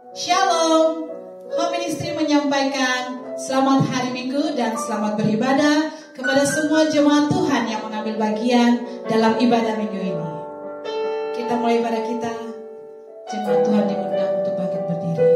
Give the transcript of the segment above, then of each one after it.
Shalom, Home Ministry menyampaikan selamat hari Minggu dan selamat beribadah kepada semua jemaat Tuhan yang mengambil bagian dalam ibadah minggu ini. Kita mulai ibadah kita, jemaat Tuhan diundang untuk bangkit berdiri.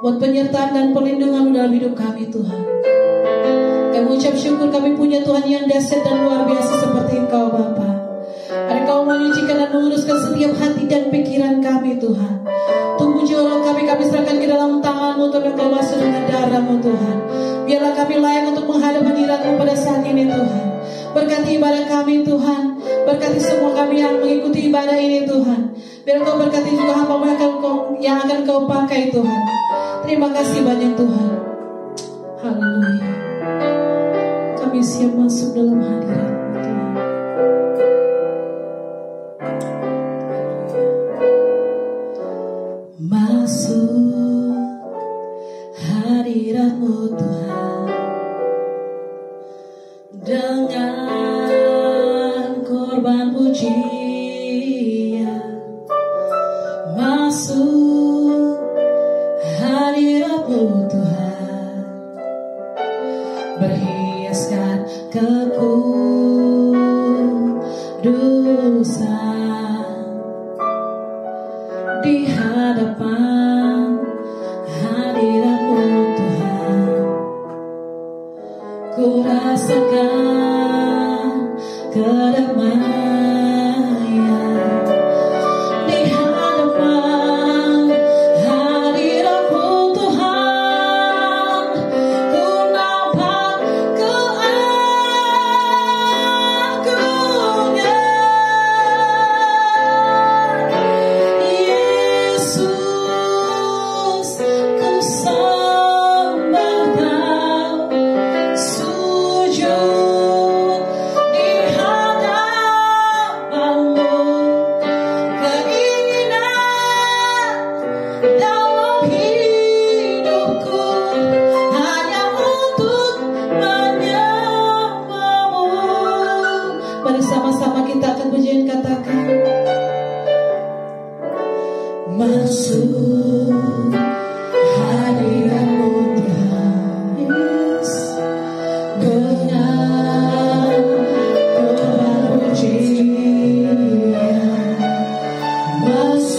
Buat penyertaan dan perlindungan dalam hidup kami Tuhan. Kami ucap syukur kami punya Tuhan yang dahsyat dan luar biasa seperti Engkau Bapa. Engkau menyucikan dan menguruskan setiap hati dan pikiran kami Tuhan. Tunggu jiwa kami serahkan ke dalam tangan-Mu Tuhan. Engkau basuh dengan darah-Mu Tuhan. Biarlah kami layak untuk menghadap hadirat-Mu pada saat ini Tuhan. Berkati ibadah kami Tuhan. Berkati semua kami yang mengikuti ibadah ini Tuhan. Biar Engkau berkati juga hamba-Mu yang akan Kau pakai Tuhan. Terima kasih banyak Tuhan. Haleluya. Kami siap masuk dalam hadirat-Mu Tuhan. Masuk hadirat-Mu Tuhan dengan korban pujian. Masuk hadirat-Mu Tuhan, berhiaskan kekudusan di hadapan hadirat-Mu Tuhan. Ku rasakan kedamaian di hadapan hadirat-Mu Tuhan. Ku nampak keagungan Yesus, ku sembah Kau, sujud di hadapan-Mu. Keinginan dalam hidupku hanya untuk menyembah-Mu. Mari sama-sama kita akan pujian katakan, masuk hadirat-Mu Tuhan, yes, dengan korban pujian. Masuk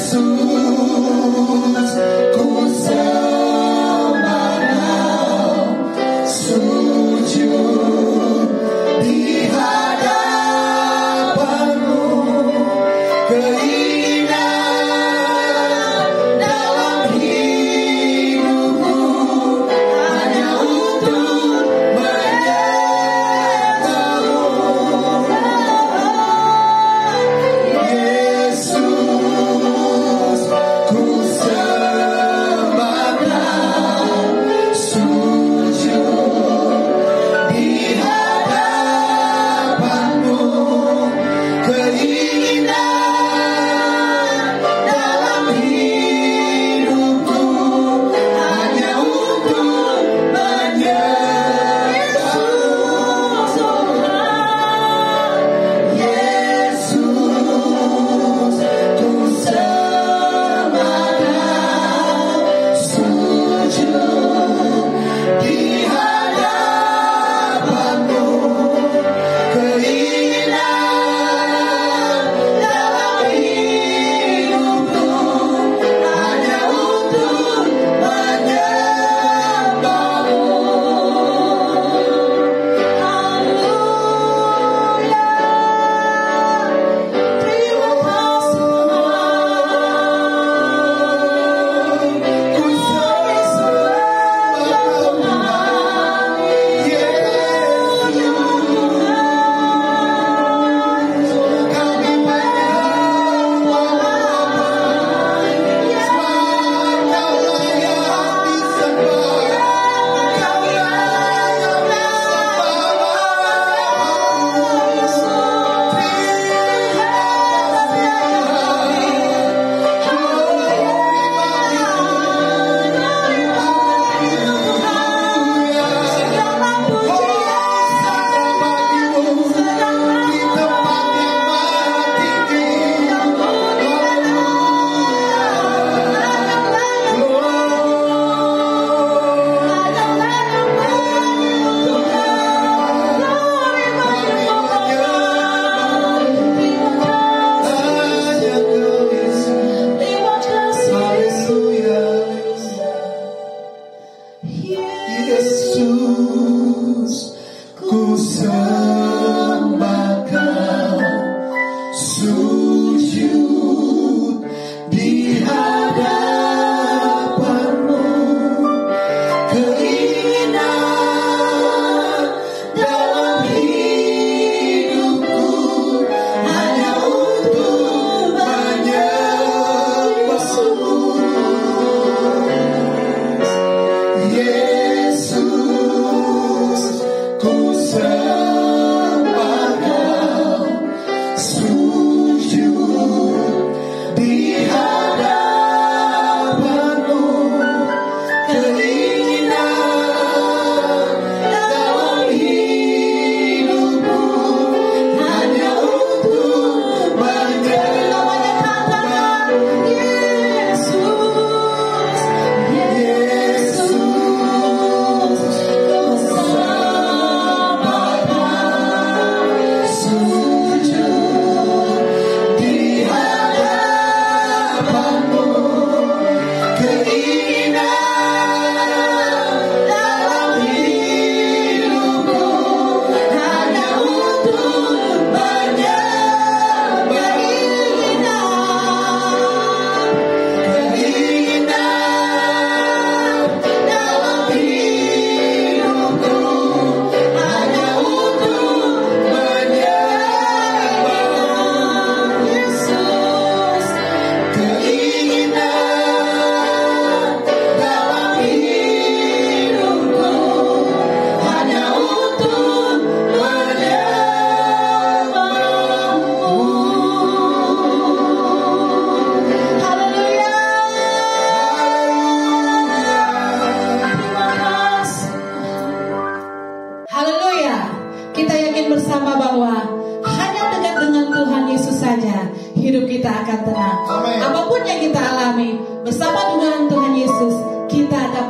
Yesus, ku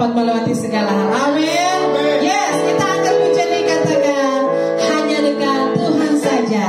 dapat melewati segala hal. Amin. Yes, kita akan menjadi katakan hanya dengan Tuhan saja.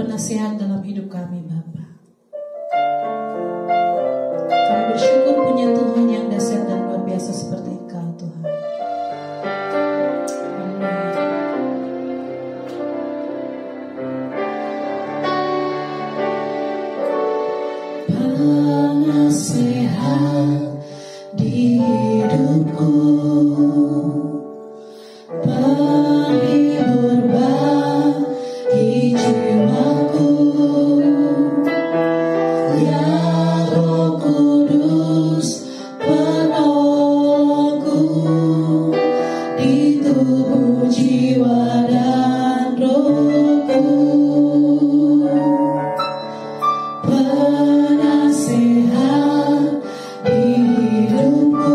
penasehat dalam hidup kami Bapa. Kami bersyukur punya Tuhan yang dahsyat dan luar biasa seperti Engkau Tuhan. Penasehat di hidupku, penghibur bagi jiwaku, ya Roh Kudus penolongku di tubuh jiwa dan rohku. Penasehat di hidupku,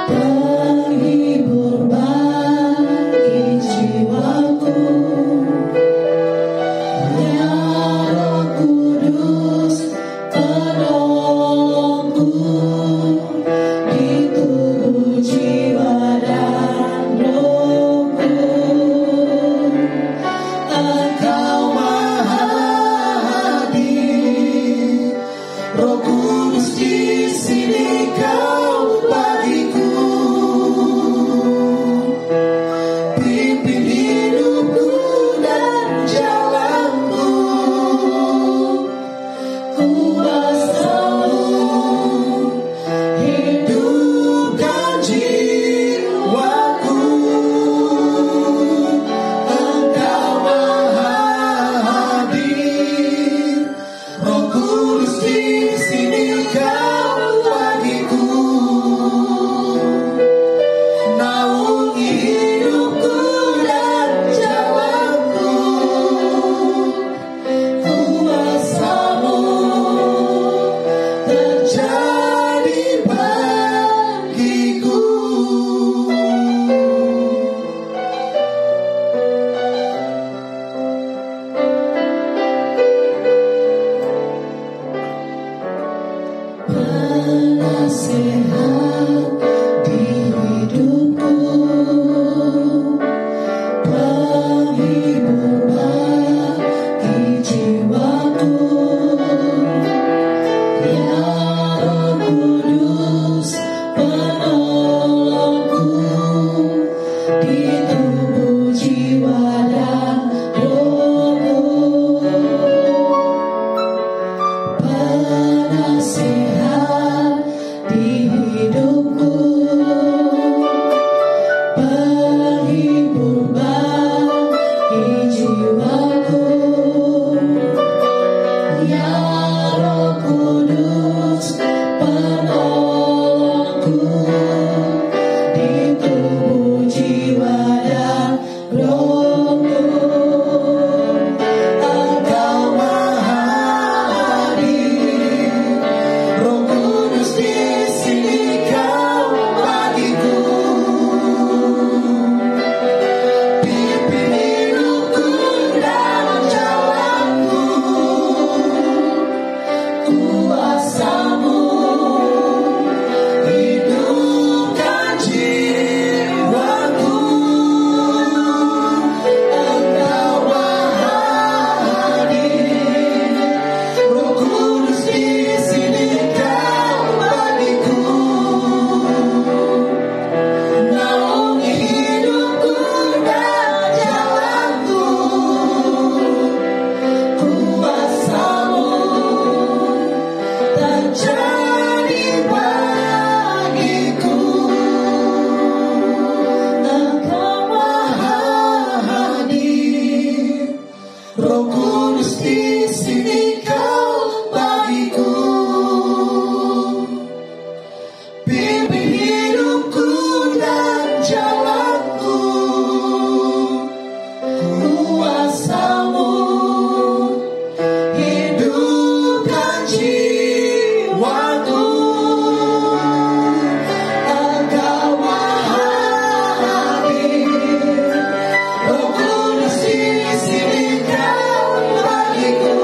penghibur bagi jiwaku, ya Roh Kudus penolongku di tubuh jiwa dan rohku. Engkau Maha Hadir, Roh Kudus di sini Kau bagiku, pimpin hidupku dan jalanku, kuasa-Mu hidupkan jiwaku. Engkau Maha Hadir, Roh Kudus di sini Kau bagiku, naungi hidupku dan jalanku, kuasa-Mu terjadi bagiku. Penasehat di hidupku, penghibur bagi jiwaku, ya Roh Kudus penolongku di tubuh jiwa dan rohku. Penasehat di hidupku, penghibur bagi jiwaku, ya Roh Kudus penolongku di tubuh jiwa dan rohku. Engkau Maha Hadir, Roh Kudus di sini Kau bagiku, pimpin hidupku dan jalanku, kuasa-Mu hidupkan jiwaku. Engkau Maha Hadir, Roh Kudus di sini Kau bagiku, naungi hidupku dan jalanku, kuasa-Mu terjadi bagiku. Engkau Maha Hadir, Roh Kudus di sini Kau bagiku, pimpin hidupku dan jalanku, kuasa-Mu hidupkan jiwaku. Engkau Maha Hadir, Roh Kudus di sini Kau bagiku,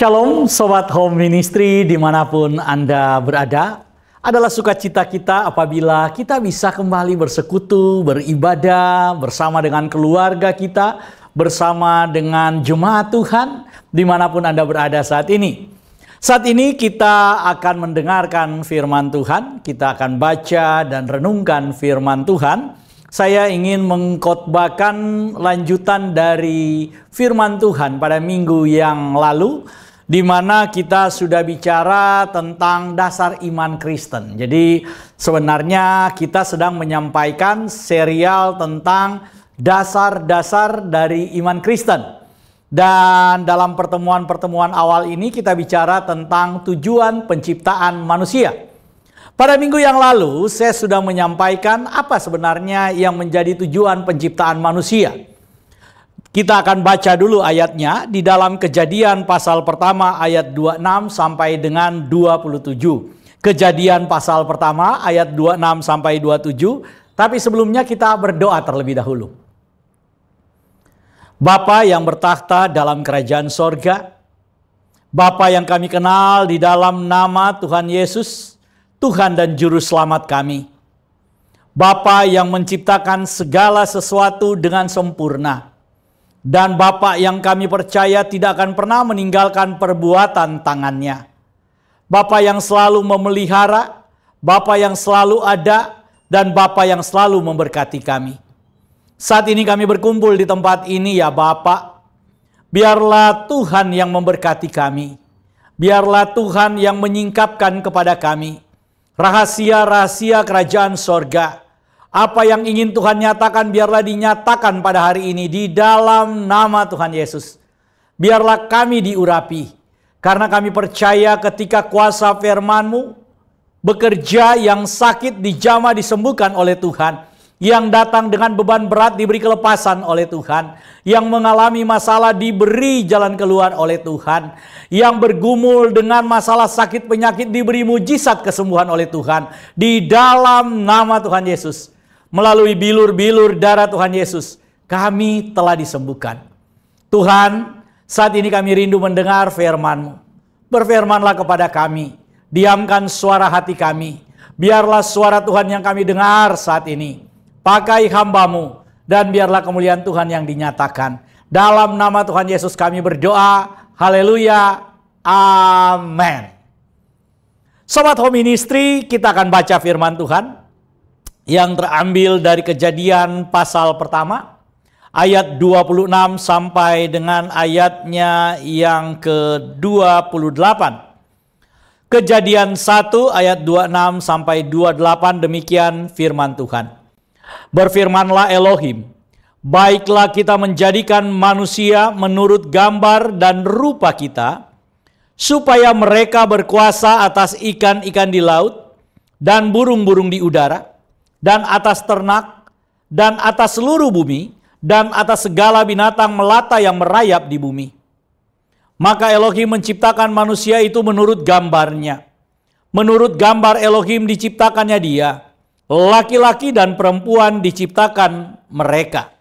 Shalom Sobat Home Ministry dimanapun Anda berada. Adalah sukacita kita apabila kita bisa kembali bersekutu, beribadah bersama dengan keluarga kita, bersama dengan jemaat Tuhan dimanapun Anda berada saat ini. Saat ini kita akan mendengarkan firman Tuhan, kita akan baca dan renungkan firman Tuhan. Saya ingin mengkhotbahkan lanjutan dari firman Tuhan pada minggu yang lalu, di mana kita sudah bicara tentang dasar iman Kristen. Jadi sebenarnya kita sedang menyampaikan serial tentang dasar-dasar dari iman Kristen. Dan dalam pertemuan-pertemuan awal ini kita bicara tentang tujuan penciptaan manusia. Pada minggu yang lalu saya sudah menyampaikan apa sebenarnya yang menjadi tujuan penciptaan manusia. Kita akan baca dulu ayatnya di dalam Kejadian pasal pertama ayat 26 sampai dengan 27. Kejadian pasal pertama ayat 26 sampai 27. Tapi sebelumnya kita berdoa terlebih dahulu. Bapa yang bertakhta dalam kerajaan sorga, Bapa yang kami kenal di dalam nama Tuhan Yesus, Tuhan dan Juru Selamat kami. Bapa yang menciptakan segala sesuatu dengan sempurna. Dan Bapa yang kami percaya tidak akan pernah meninggalkan perbuatan tangannya. Bapa yang selalu memelihara, Bapa yang selalu ada, dan Bapa yang selalu memberkati kami. Saat ini kami berkumpul di tempat ini ya Bapa. Biarlah Tuhan yang memberkati kami. Biarlah Tuhan yang menyingkapkan kepada kami rahasia-rahasia kerajaan sorga. Apa yang ingin Tuhan nyatakan biarlah dinyatakan pada hari ini di dalam nama Tuhan Yesus. Biarlah kami diurapi. Karena kami percaya ketika kuasa firman-Mu bekerja, yang sakit dijamah disembuhkan oleh Tuhan. Yang datang dengan beban berat diberi kelepasan oleh Tuhan. Yang mengalami masalah diberi jalan keluar oleh Tuhan. Yang bergumul dengan masalah sakit penyakit diberi mujizat kesembuhan oleh Tuhan. Di dalam nama Tuhan Yesus. Melalui bilur-bilur darah Tuhan Yesus, kami telah disembuhkan. Tuhan, saat ini kami rindu mendengar firman-Mu. Berfirmanlah kepada kami, diamkan suara hati kami. Biarlah suara Tuhan yang kami dengar saat ini. Pakai hamba-Mu, dan biarlah kemuliaan Tuhan yang dinyatakan. Dalam nama Tuhan Yesus kami berdoa, haleluya, amin. Sobat Home Ministry, kita akan baca firman Tuhan yang terambil dari Kejadian pasal pertama ayat 26 sampai dengan ayatnya yang ke-28. Kejadian 1 ayat 26 sampai 28, demikian firman Tuhan. Berfirmanlah Elohim, baiklah kita menjadikan manusia menurut gambar dan rupa kita, supaya mereka berkuasa atas ikan-ikan di laut, dan burung-burung di udara, dan atas ternak, dan atas seluruh bumi, dan atas segala binatang melata yang merayap di bumi. Maka Elohim menciptakan manusia itu menurut gambarnya. Menurut gambar Elohim diciptakannya dia. Laki-laki dan perempuan diciptakan mereka.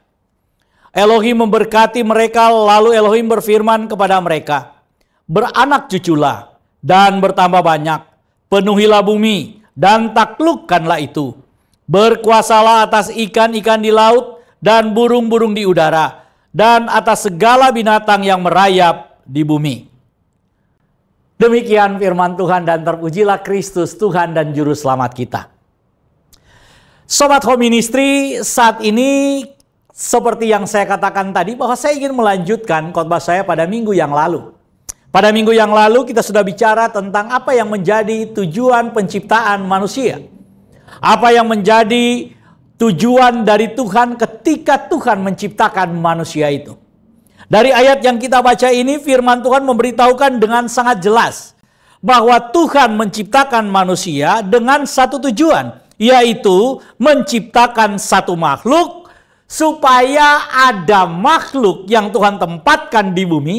Elohim memberkati mereka, lalu Elohim berfirman kepada mereka, beranak cuculah dan bertambah banyak. Penuhilah bumi dan taklukkanlah itu. Berkuasalah atas ikan-ikan di laut dan burung-burung di udara, dan atas segala binatang yang merayap di bumi. Demikian firman Tuhan, dan terpujilah Kristus Tuhan dan Juru Selamat kita. Sobat Home Ministry, saat ini seperti yang saya katakan tadi, bahwa saya ingin melanjutkan khotbah saya pada minggu yang lalu. Pada minggu yang lalu kita sudah bicara tentang apa yang menjadi tujuan penciptaan manusia. Apa yang menjadi tujuan dari Tuhan ketika Tuhan menciptakan manusia itu. Dari ayat yang kita baca ini, firman Tuhan memberitahukan dengan sangat jelas bahwa Tuhan menciptakan manusia dengan satu tujuan, yaitu menciptakan satu makhluk supaya ada makhluk yang Tuhan tempatkan di bumi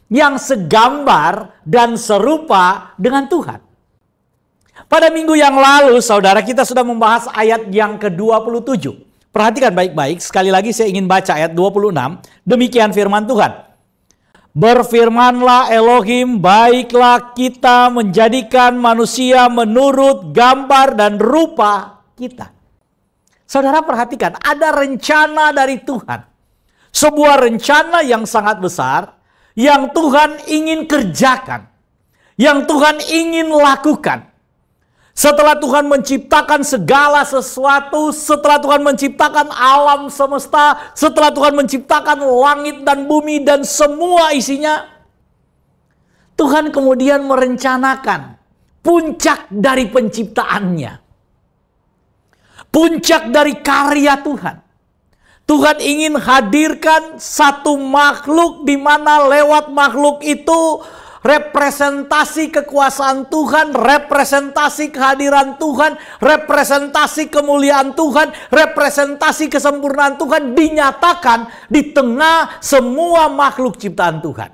yang segambar dan serupa dengan Tuhan. Pada minggu yang lalu, saudara, kita sudah membahas ayat yang ke-27. Perhatikan baik-baik, sekali lagi saya ingin baca ayat 26. Demikian firman Tuhan. Berfirmanlah Elohim, baiklah kita menjadikan manusia menurut gambar dan rupa kita. Saudara perhatikan, ada rencana dari Tuhan. Sebuah rencana yang sangat besar, yang Tuhan ingin kerjakan. Yang Tuhan ingin lakukan. Setelah Tuhan menciptakan segala sesuatu, setelah Tuhan menciptakan alam semesta, setelah Tuhan menciptakan langit dan bumi dan semua isinya, Tuhan kemudian merencanakan puncak dari penciptaannya. Puncak dari karya Tuhan. Tuhan ingin hadirkan satu makhluk di mana lewat makhluk itu representasi kekuasaan Tuhan, representasi kehadiran Tuhan, representasi kemuliaan Tuhan, representasi kesempurnaan Tuhan dinyatakan di tengah semua makhluk ciptaan Tuhan.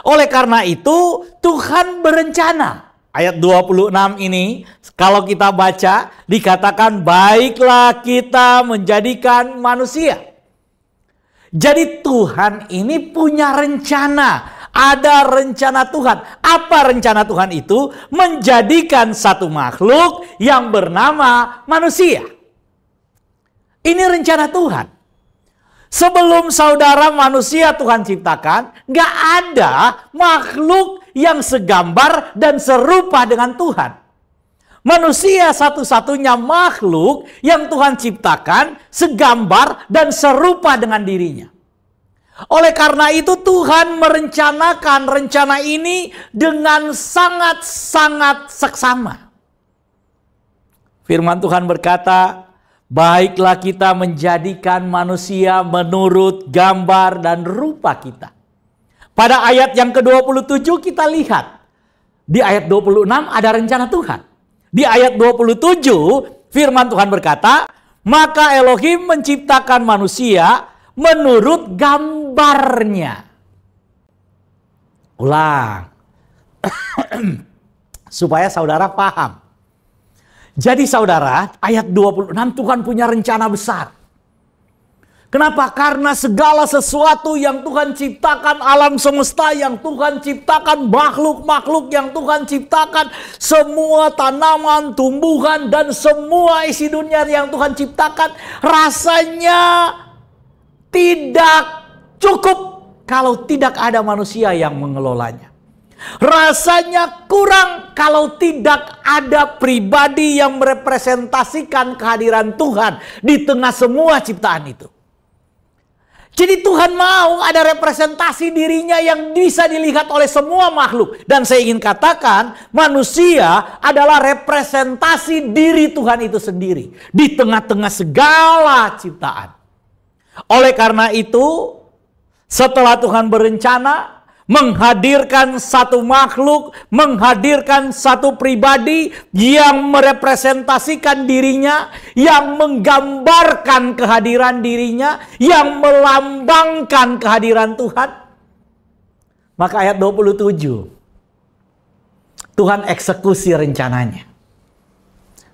Oleh karena itu, Tuhan berencana. Ayat 26 ini, kalau kita baca, dikatakan baiklah kita menjadikan manusia. Jadi Tuhan ini punya rencana. Ada rencana Tuhan. Apa rencana Tuhan itu? Menjadikan satu makhluk yang bernama manusia. Ini rencana Tuhan. Sebelum saudara manusia Tuhan ciptakan, gak ada makhluk yang segambar dan serupa dengan Tuhan. Manusia satu-satunya makhluk yang Tuhan ciptakan segambar dan serupa dengan dirinya. Oleh karena itu Tuhan merencanakan rencana ini dengan sangat-sangat seksama. Firman Tuhan berkata, baiklah kita menjadikan manusia menurut gambar dan rupa kita. Pada ayat yang ke-27 kita lihat. Di ayat 26 ada rencana Tuhan. Di ayat 27 firman Tuhan berkata, maka Elohim menciptakan manusia menurut gambarnya. Ulang. Supaya saudara paham. Jadi saudara, ayat 26 Tuhan punya rencana besar. Kenapa? Karena segala sesuatu yang Tuhan ciptakan, alam semesta yang Tuhan ciptakan, makhluk-makhluk yang Tuhan ciptakan, semua tanaman, tumbuhan, dan semua isi dunia yang Tuhan ciptakan, rasanya tidak cukup kalau tidak ada manusia yang mengelolanya. Rasanya kurang kalau tidak ada pribadi yang merepresentasikan kehadiran Tuhan di tengah semua ciptaan itu. Jadi Tuhan mau ada representasi dirinya yang bisa dilihat oleh semua makhluk. Dan saya ingin katakan, manusia adalah representasi diri Tuhan itu sendiri. Di tengah-tengah segala ciptaan. Oleh karena itu, setelah Tuhan berencana menghadirkan satu makhluk, menghadirkan satu pribadi yang merepresentasikan dirinya, yang menggambarkan kehadiran dirinya, yang melambangkan kehadiran Tuhan. Maka ayat 27, Tuhan eksekusi rencananya.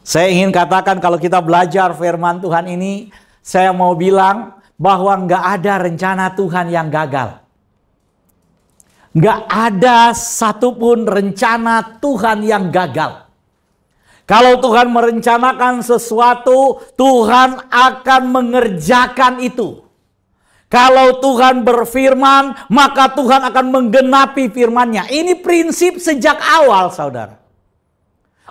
Saya ingin katakan kalau kita belajar firman Tuhan ini, saya mau bilang bahwa nggak ada rencana Tuhan yang gagal. Nggak ada satupun rencana Tuhan yang gagal. Kalau Tuhan merencanakan sesuatu, Tuhan akan mengerjakan itu. Kalau Tuhan berfirman, maka Tuhan akan menggenapi firman-Nya. Ini prinsip sejak awal, saudara.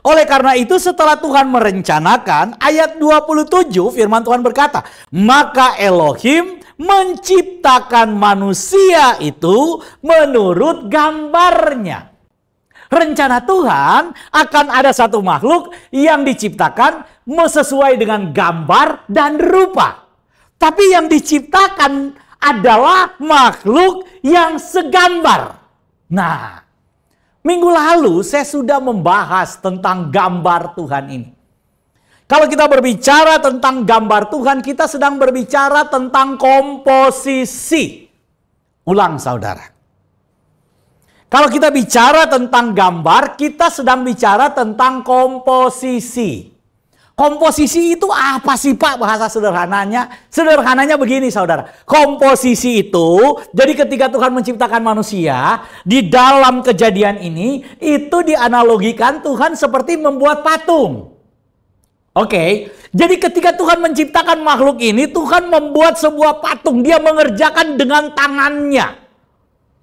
Oleh karena itu setelah Tuhan merencanakan, ayat 27 firman Tuhan berkata, maka Elohim menciptakan manusia itu menurut gambarnya. Rencana Tuhan akan ada satu makhluk yang diciptakan sesuai dengan gambar dan rupa. Tapi yang diciptakan adalah makhluk yang segambar. Nah, minggu lalu saya sudah membahas tentang gambar Tuhan ini. Kalau kita berbicara tentang gambar Tuhan, kita sedang berbicara tentang komposisi. Ulang, saudara. Kalau kita bicara tentang gambar, kita sedang bicara tentang komposisi. Komposisi itu apa sih, Pak, bahasa sederhananya? Sederhananya begini, saudara. Komposisi itu, jadi ketika Tuhan menciptakan manusia, di dalam kejadian ini, itu dianalogikan Tuhan seperti membuat patung. Oke, jadi ketika Tuhan menciptakan makhluk ini, Tuhan membuat sebuah patung. Dia mengerjakan dengan tangannya.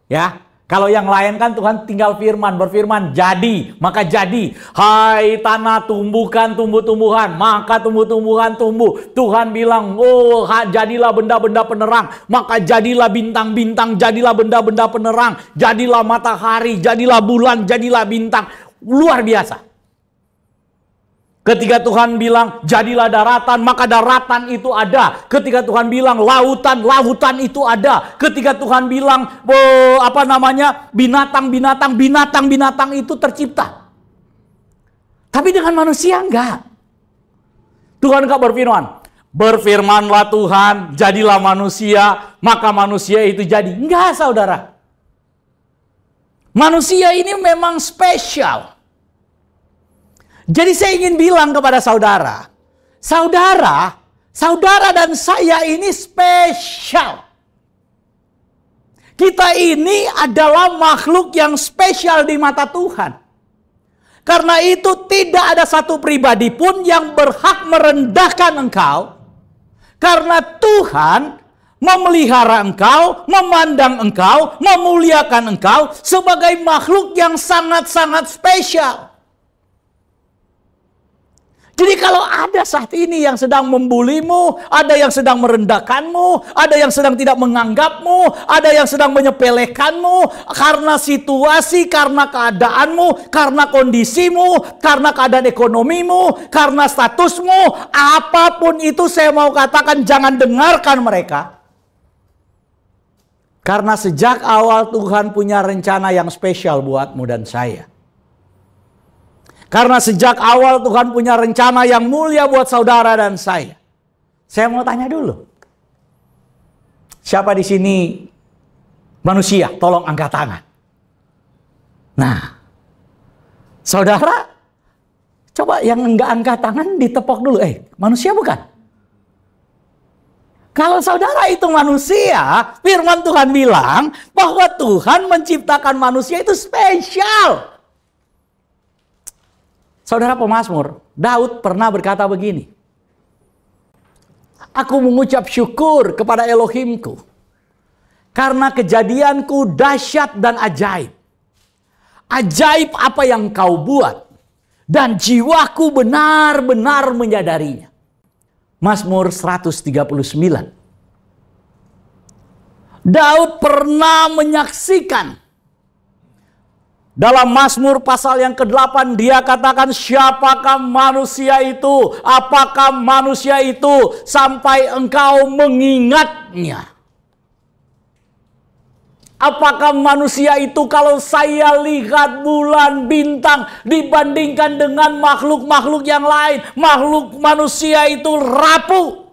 Ya, kalau yang lain kan Tuhan tinggal berfirman, jadi, maka jadi. Hai tanah, tumbuhkan tumbuh-tumbuhan, maka tumbuh-tumbuhan tumbuh. Tuhan bilang, oh jadilah benda-benda penerang, maka jadilah bintang-bintang, jadilah benda-benda penerang, jadilah matahari, jadilah bulan, jadilah bintang. Luar biasa. Ketika Tuhan bilang, jadilah daratan, maka daratan itu ada. Ketika Tuhan bilang, lautan, lautan itu ada. Ketika Tuhan bilang, binatang, binatang itu tercipta. Tapi dengan manusia enggak. Tuhan enggak berfirman, berfirmanlah Tuhan, jadilah manusia, maka manusia itu jadi. Enggak, saudara. Manusia ini memang spesial. Jadi saya ingin bilang kepada saudara, saudara dan saya ini spesial. Kita ini adalah makhluk yang spesial di mata Tuhan. Karena itu tidak ada satu pribadi pun yang berhak merendahkan engkau. Karena Tuhan memelihara engkau, memandang engkau, memuliakan engkau sebagai makhluk yang sangat-sangat spesial. Jadi kalau ada saat ini yang sedang membulimu, ada yang sedang merendahkanmu, ada yang sedang tidak menganggapmu, ada yang sedang menyepelekanmu karena situasi, karena keadaanmu, karena kondisimu, karena keadaan ekonomimu, karena statusmu, apapun itu saya mau katakan jangan dengarkan mereka. Karena sejak awal Tuhan punya rencana yang spesial buatmu dan saya. Karena sejak awal Tuhan punya rencana yang mulia buat saudara dan saya. Saya mau tanya dulu. Siapa di sini manusia? Tolong angkat tangan. Nah, saudara, coba yang enggak angkat tangan ditepok dulu. Manusia bukan? Kalau saudara itu manusia, firman Tuhan bilang bahwa Tuhan menciptakan manusia itu spesial. Saudara pemazmur, Daud pernah berkata begini. Aku mengucap syukur kepada Elohimku. Karena kejadianku dahsyat dan ajaib. Ajaib apa yang kau buat. Dan jiwaku benar-benar menyadarinya. Mazmur 139. Daud pernah menyaksikan. Dalam Mazmur pasal yang ke-8 dia katakan, siapakah manusia itu? Apakah manusia itu sampai engkau mengingatnya? Apakah manusia itu kalau saya lihat bulan bintang dibandingkan dengan makhluk-makhluk yang lain, makhluk manusia itu rapuh.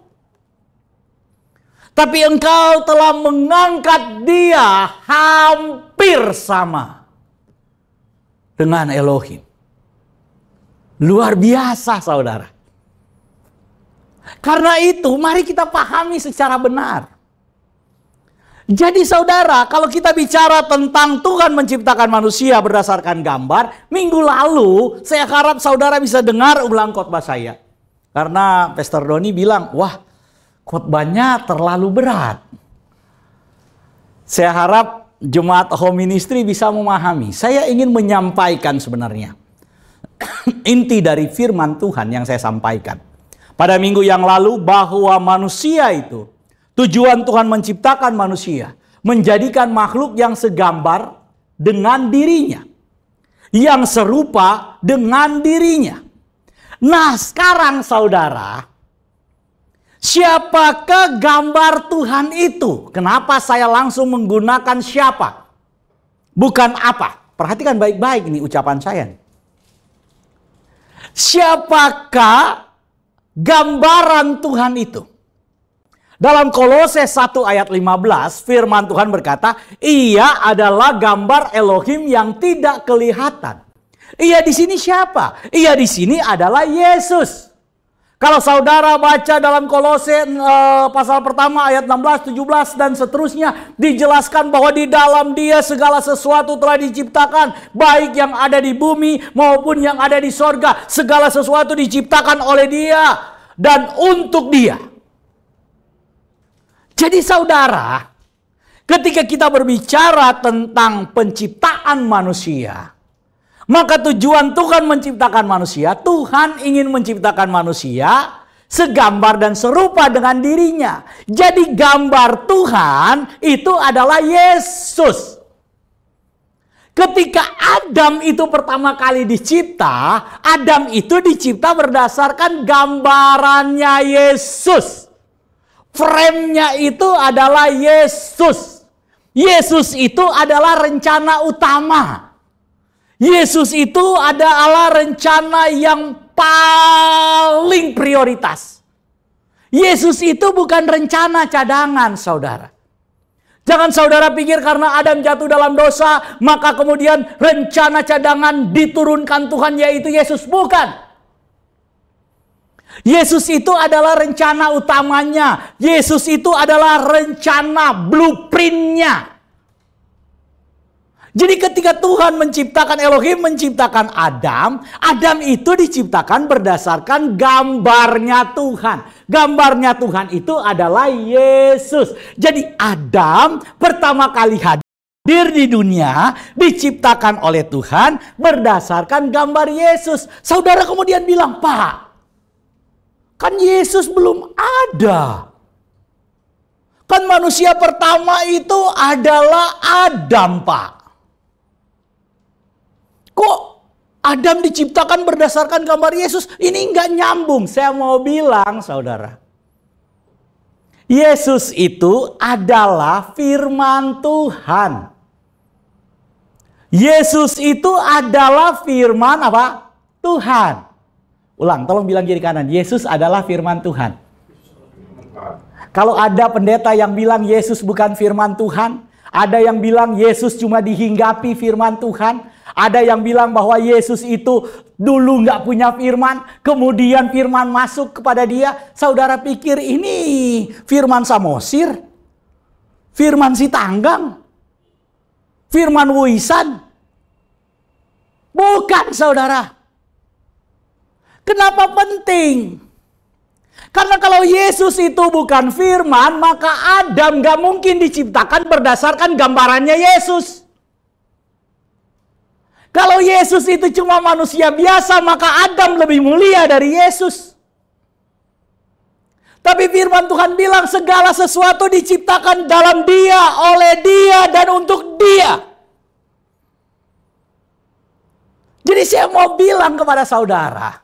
Tapi engkau telah mengangkat dia hampir sama dengan Elohim. Luar biasa, saudara. Karena itu, mari kita pahami secara benar. Jadi saudara, kalau kita bicara tentang Tuhan menciptakan manusia berdasarkan gambar, minggu lalu saya harap saudara bisa dengar ulang khotbah saya. Karena Pastor Doni bilang, wah khotbahnya terlalu berat. Saya harap Jemaat Home Ministry bisa memahami. Saya ingin menyampaikan sebenarnya inti dari firman Tuhan yang saya sampaikan pada minggu yang lalu, bahwa manusia itu, tujuan Tuhan menciptakan manusia, menjadikan makhluk yang segambar dengan dirinya, yang serupa dengan dirinya. Nah sekarang saudara, siapakah gambar Tuhan itu? Kenapa saya langsung menggunakan siapa? Bukan apa. Perhatikan baik-baik ini ucapan saya. Siapakah gambaran Tuhan itu? Dalam Kolose 1 ayat 15 firman Tuhan berkata, ia adalah gambar Elohim yang tidak kelihatan. Ia di sini siapa? Ia di sini adalah Yesus. Kalau saudara baca dalam Kolose pasal pertama ayat 16, 17 dan seterusnya, dijelaskan bahwa di dalam dia segala sesuatu telah diciptakan, baik yang ada di bumi maupun yang ada di sorga. Segala sesuatu diciptakan oleh dia dan untuk dia. Jadi saudara, ketika kita berbicara tentang penciptaan manusia, maka tujuan Tuhan menciptakan manusia, Tuhan ingin menciptakan manusia segambar dan serupa dengan dirinya. Jadi gambar Tuhan itu adalah Yesus. Ketika Adam itu pertama kali dicipta, Adam itu dicipta berdasarkan gambarannya Yesus. Frame-nya itu adalah Yesus. Yesus itu adalah rencana utama. Yesus itu adalah rencana yang paling prioritas. Yesus itu bukan rencana cadangan, saudara. Jangan saudara pikir karena Adam jatuh dalam dosa, maka kemudian rencana cadangan diturunkan Tuhan, yaitu Yesus. Bukan. Yesus itu adalah rencana utamanya. Yesus itu adalah rencana blueprint-nya. Jadi ketika Tuhan menciptakan, Elohim menciptakan Adam, Adam itu diciptakan berdasarkan gambarnya Tuhan. Gambarnya Tuhan itu adalah Yesus. Jadi Adam pertama kali hadir di dunia, diciptakan oleh Tuhan berdasarkan gambar Yesus. Saudara kemudian bilang, Pak, kan Yesus belum ada. Kan manusia pertama itu adalah Adam, Pak. Kok Adam diciptakan berdasarkan gambar Yesus? Ini nggak nyambung. Saya mau bilang, saudara, Yesus itu adalah firman Tuhan. Yesus itu adalah firman apa? Tuhan. Ulang, tolong bilang kiri kanan. Yesus adalah firman Tuhan. Kalau ada pendeta yang bilang Yesus bukan firman Tuhan, ada yang bilang Yesus cuma dihinggapi firman Tuhan, ada yang bilang bahwa Yesus itu dulu nggak punya firman, kemudian firman masuk kepada dia. Saudara pikir ini firman Samosir? Firman Sitanggang? Firman Wuisan? Bukan, saudara. Kenapa penting? Karena kalau Yesus itu bukan firman, maka Adam gak mungkin diciptakan berdasarkan gambarannya Yesus. Kalau Yesus itu cuma manusia biasa, maka Adam lebih mulia dari Yesus. Tapi firman Tuhan bilang segala sesuatu diciptakan dalam Dia, oleh Dia, dan untuk Dia. Jadi saya mau bilang kepada saudara,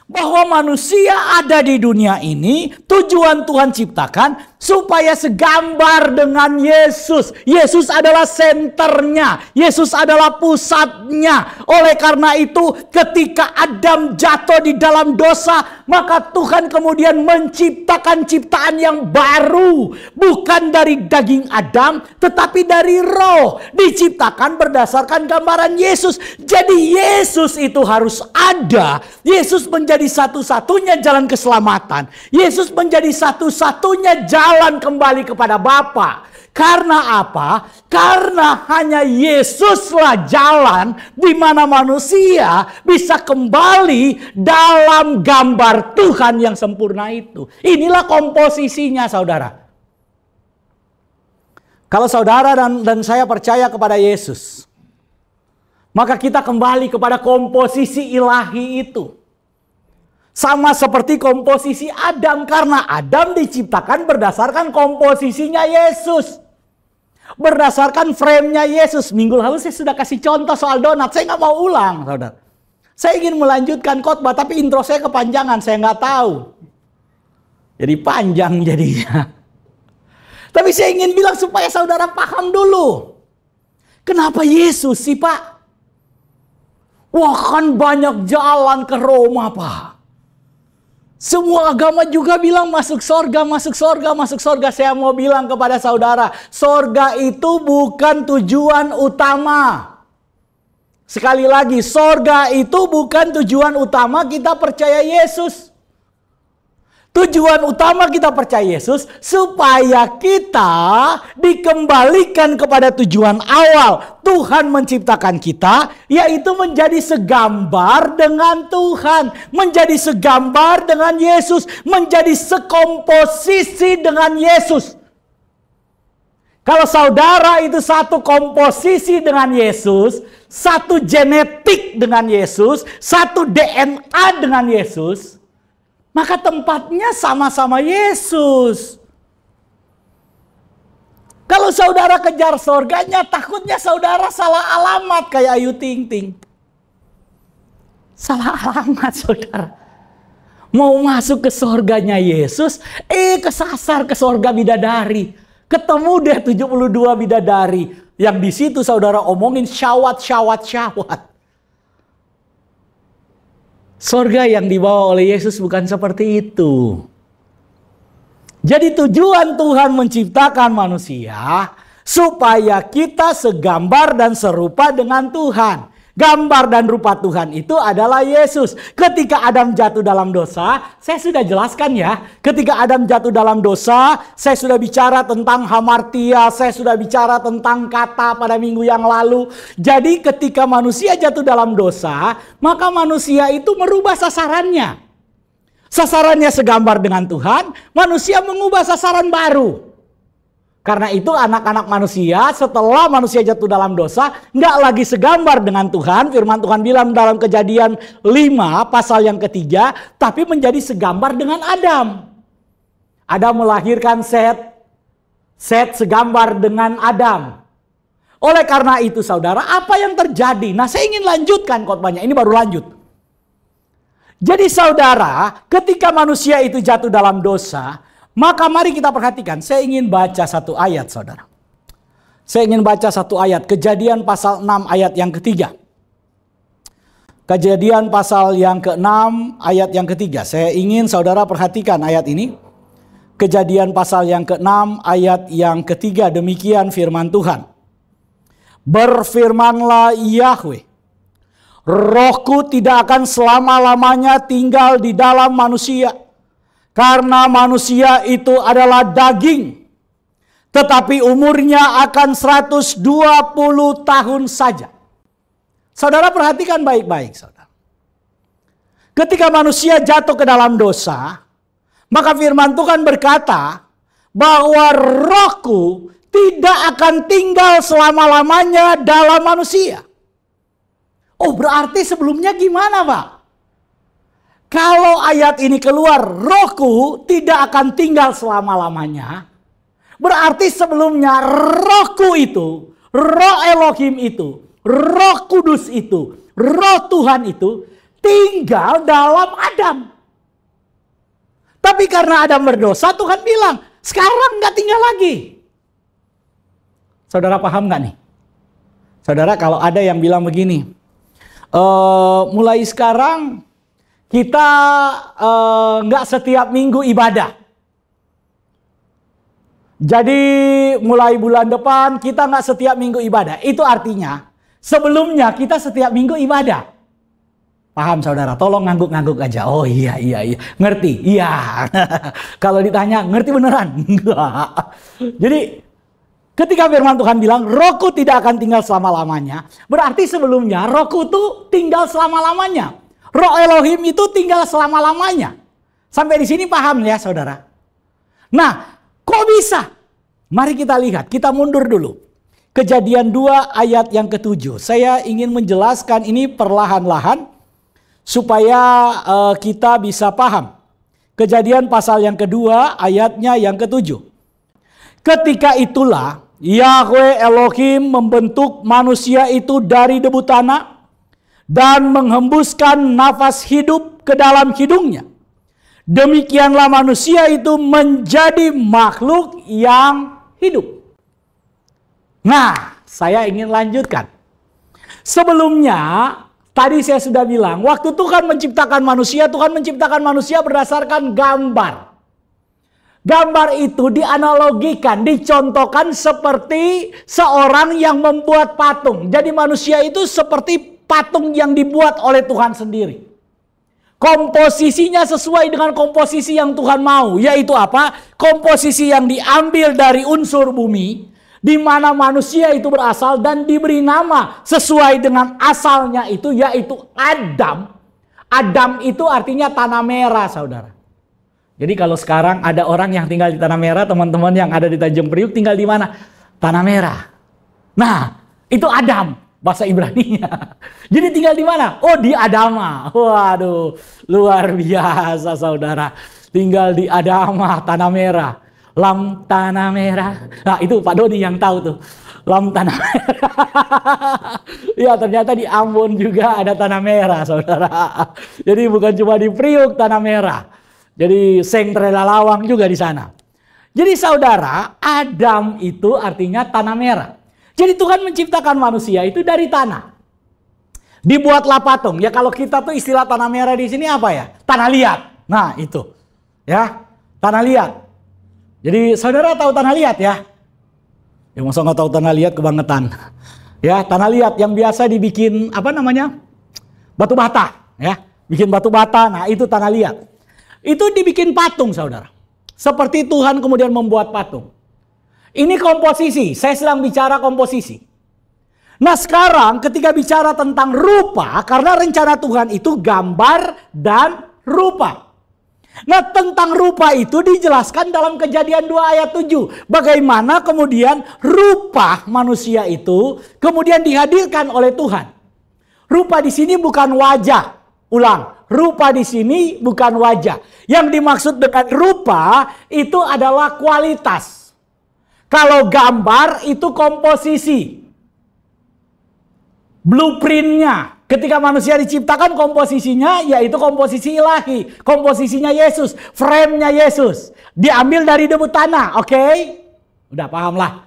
bahwa manusia ada di dunia ini, tujuan Tuhan ciptakan supaya segambar dengan Yesus. Yesus adalah senternya, Yesus adalah pusatnya. Oleh karena itu, ketika Adam jatuh di dalam dosa, maka Tuhan kemudian menciptakan ciptaan yang baru. Bukan dari daging Adam, tetapi dari roh. Diciptakan berdasarkan gambaran Yesus. Jadi Yesus itu harus ada. Yesus menjadi satu-satunya jalan keselamatan. Yesus menjadi satu-satunya jalan kembali kepada Bapa. Karena apa? Karena hanya Yesuslah jalan di mana manusia bisa kembali dalam gambar Tuhan yang sempurna itu. Inilah komposisinya, saudara. Kalau saudara dan saya percaya kepada Yesus, maka kita kembali kepada komposisi ilahi itu. Sama seperti komposisi Adam, karena Adam diciptakan berdasarkan komposisinya Yesus. Berdasarkan frame-nya Yesus. Minggu lalu saya sudah kasih contoh soal donat, saya nggak mau ulang, saudara. Saya ingin melanjutkan khotbah, tapi intro saya kepanjangan, saya nggak tahu. Jadi panjang jadinya. Tapi saya ingin bilang supaya saudara paham dulu. Kenapa Yesus sih, Pak? Wah, kan banyak jalan ke Roma, Pak. Semua agama juga bilang masuk sorga, masuk sorga, masuk sorga. Saya mau bilang kepada saudara, sorga itu bukan tujuan utama. Sekali lagi, sorga itu bukan tujuan utama kita percaya Yesus. Tujuan utama kita percaya Yesus supaya kita dikembalikan kepada tujuan awal. Tuhan menciptakan kita, yaitu menjadi segambar dengan Tuhan. Menjadi segambar dengan Yesus. Menjadi sekomposisi dengan Yesus. Kalau saudara itu satu komposisi dengan Yesus, satu genetik dengan Yesus, satu DNA dengan Yesus, maka tempatnya sama-sama Yesus. Kalau saudara kejar surganya, takutnya saudara salah alamat kayak Ayu Ting Ting. Salah alamat, saudara. Mau masuk ke surganya Yesus, kesasar ke surga bidadari. Ketemu deh 72 bidadari. Yang di situ saudara omongin syawat. Surga yang dibawa oleh Yesus bukan seperti itu. Jadi tujuan Tuhan menciptakan manusia supaya kita segambar dan serupa dengan Tuhan. Gambar dan rupa Tuhan itu adalah Yesus. Ketika Adam jatuh dalam dosa, saya sudah jelaskan ya. Ketika Adam jatuh dalam dosa, saya sudah bicara tentang hamartia, saya sudah bicara tentang kata pada minggu yang lalu. Jadi ketika manusia jatuh dalam dosa, maka manusia itu merubah sasarannya. Sasarannya segambar dengan Tuhan, manusia mengubah sasaran baru. Karena itu anak-anak manusia setelah manusia jatuh dalam dosa nggak lagi segambar dengan Tuhan. Firman Tuhan bilang dalam Kejadian 5 pasal yang ketiga, tapi menjadi segambar dengan Adam. Adam melahirkan Set. Set segambar dengan Adam. Oleh karena itu saudara, apa yang terjadi? Nah, saya ingin lanjutkan khotbahnya, ini baru lanjut. Jadi saudara, ketika manusia itu jatuh dalam dosa, maka mari kita perhatikan, saya ingin baca satu ayat saudara. Saya ingin baca satu ayat, Kejadian pasal 6 ayat yang ketiga. Kejadian pasal yang ke-6 ayat yang ketiga. Saya ingin saudara perhatikan ayat ini. Kejadian pasal yang ke-6 ayat yang ketiga, demikian firman Tuhan. Berfirmanlah Yahweh, Rohku tidak akan selama-lamanya tinggal di dalam manusia. Karena manusia itu adalah daging. Tetapi umurnya akan 120 tahun saja. Saudara perhatikan baik-baik, saudara. Ketika manusia jatuh ke dalam dosa, maka firman Tuhan berkata bahwa rohku tidak akan tinggal selama-lamanya dalam manusia. Oh, berarti sebelumnya gimana, Pak? kalau ayat ini keluar, Rohku tidak akan tinggal selama-lamanya. Berarti sebelumnya Rohku itu, Roh Elohim itu, Roh Kudus itu, Roh Tuhan itu tinggal dalam Adam. Tapi karena Adam berdosa, Tuhan bilang, sekarang nggak tinggal lagi. Saudara paham nggak nih? Saudara, kalau ada yang bilang begini, mulai sekarang kita nggak setiap minggu ibadah. Jadi mulai bulan depan kita nggak setiap minggu ibadah. Itu artinya sebelumnya kita setiap minggu ibadah. Paham saudara? Tolong ngangguk-ngangguk aja. Oh iya. Ngerti? Iya. Kalau ditanya ngerti beneran? Enggak. Jadi ketika firman Tuhan bilang Rohku tidak akan tinggal selama-lamanya. Berarti sebelumnya Rohku itu tinggal selama-lamanya. Roh Elohim itu tinggal selama-lamanya. Sampai di sini paham ya saudara? Nah, kok bisa? Mari kita lihat, kita mundur dulu. Kejadian 2 ayat yang ke-7. Saya ingin menjelaskan ini perlahan-lahan supaya kita bisa paham. Kejadian pasal yang kedua ayatnya yang ke-7. Ketika itulah Yahweh Elohim membentuk manusia itu dari debu tanah dan menghembuskan nafas hidup ke dalam hidungnya. Demikianlah manusia itu menjadi makhluk yang hidup. Nah, saya ingin lanjutkan. Sebelumnya, tadi saya sudah bilang, waktu Tuhan menciptakan manusia berdasarkan gambar. Gambar itu dianalogikan, dicontohkan seperti seorang yang membuat patung. Jadi manusia itu seperti patung yang dibuat oleh Tuhan sendiri. Komposisinya sesuai dengan komposisi yang Tuhan mau. Yaitu apa? Komposisi yang diambil dari unsur bumi. Di mana manusia itu berasal dan diberi nama sesuai dengan asalnya itu. Yaitu Adam. Adam itu artinya tanah merah saudara. Jadi kalau sekarang ada orang yang tinggal di tanah merah. Teman-teman yang ada di Tanjung Priuk tinggal di mana? Tanah merah. Nah itu Adam. Bahasa Ibrani-nya. Jadi tinggal di mana? Oh di Adama. Waduh, luar biasa saudara. Tinggal di Adama, tanah merah. Lam tanah merah. Nah itu Pak Doni yang tahu tuh. Lam tanah merah. Ya ternyata di Ambon juga ada tanah merah saudara. Jadi bukan cuma di Priuk tanah merah. Jadi Seng Lawang juga di sana. Jadi saudara, Adam itu artinya tanah merah. Jadi Tuhan menciptakan manusia itu dari tanah. Dibuatlah patung. Ya kalau kita tuh istilah tanah merah di sini apa ya? Tanah liat. Nah itu. Ya. Tanah liat. Jadi saudara tahu tanah liat ya? Ya masa nggak tahu tanah liat kebangetan. Ya tanah liat yang biasa dibikin apa namanya? Batu bata. Ya. Bikin batu bata. Nah itu tanah liat. Itu dibikin patung saudara. Seperti Tuhan kemudian membuat patung. Ini komposisi, saya sedang bicara komposisi. Nah sekarang ketika bicara tentang rupa, karena rencana Tuhan itu gambar dan rupa. Nah tentang rupa itu dijelaskan dalam Kejadian 2 ayat 7. Bagaimana kemudian rupa manusia itu kemudian dihadirkan oleh Tuhan. Rupa di sini bukan wajah. Ulang, rupa di sini bukan wajah. Yang dimaksud dengan rupa itu adalah kualitas. Kalau gambar itu komposisi. Blueprintnya. Ketika manusia diciptakan komposisinya yaitu komposisi ilahi. Komposisinya Yesus. Frame-nya Yesus. Diambil dari debu tanah. Oke? Udah paham lah.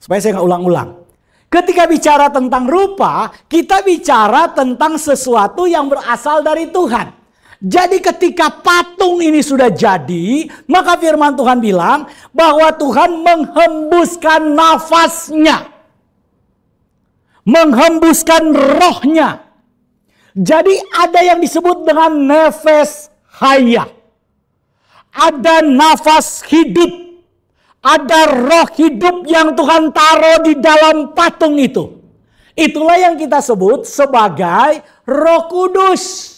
Supaya saya nggak ulang-ulang. Ketika bicara tentang rupa, kita bicara tentang sesuatu yang berasal dari Tuhan. Jadi ketika patung ini sudah jadi, maka firman Tuhan bilang bahwa Tuhan menghembuskan nafasnya. Menghembuskan rohnya. Jadi ada yang disebut dengan nefes haya. Ada nafas hidup. Ada roh hidup yang Tuhan taruh di dalam patung itu. Itulah yang kita sebut sebagai Roh Kudus.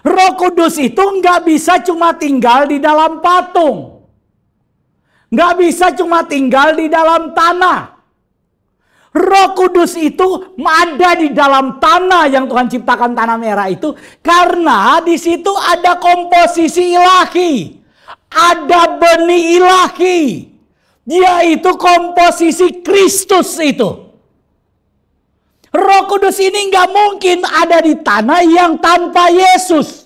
Roh Kudus itu nggak bisa cuma tinggal di dalam patung. Nggak bisa cuma tinggal di dalam tanah. Roh Kudus itu ada di dalam tanah yang Tuhan ciptakan, tanah merah itu, karena di situ ada komposisi ilahi, ada benih ilahi, yaitu komposisi Kristus itu. Roh Kudus ini nggak mungkin ada di tanah yang tanpa Yesus.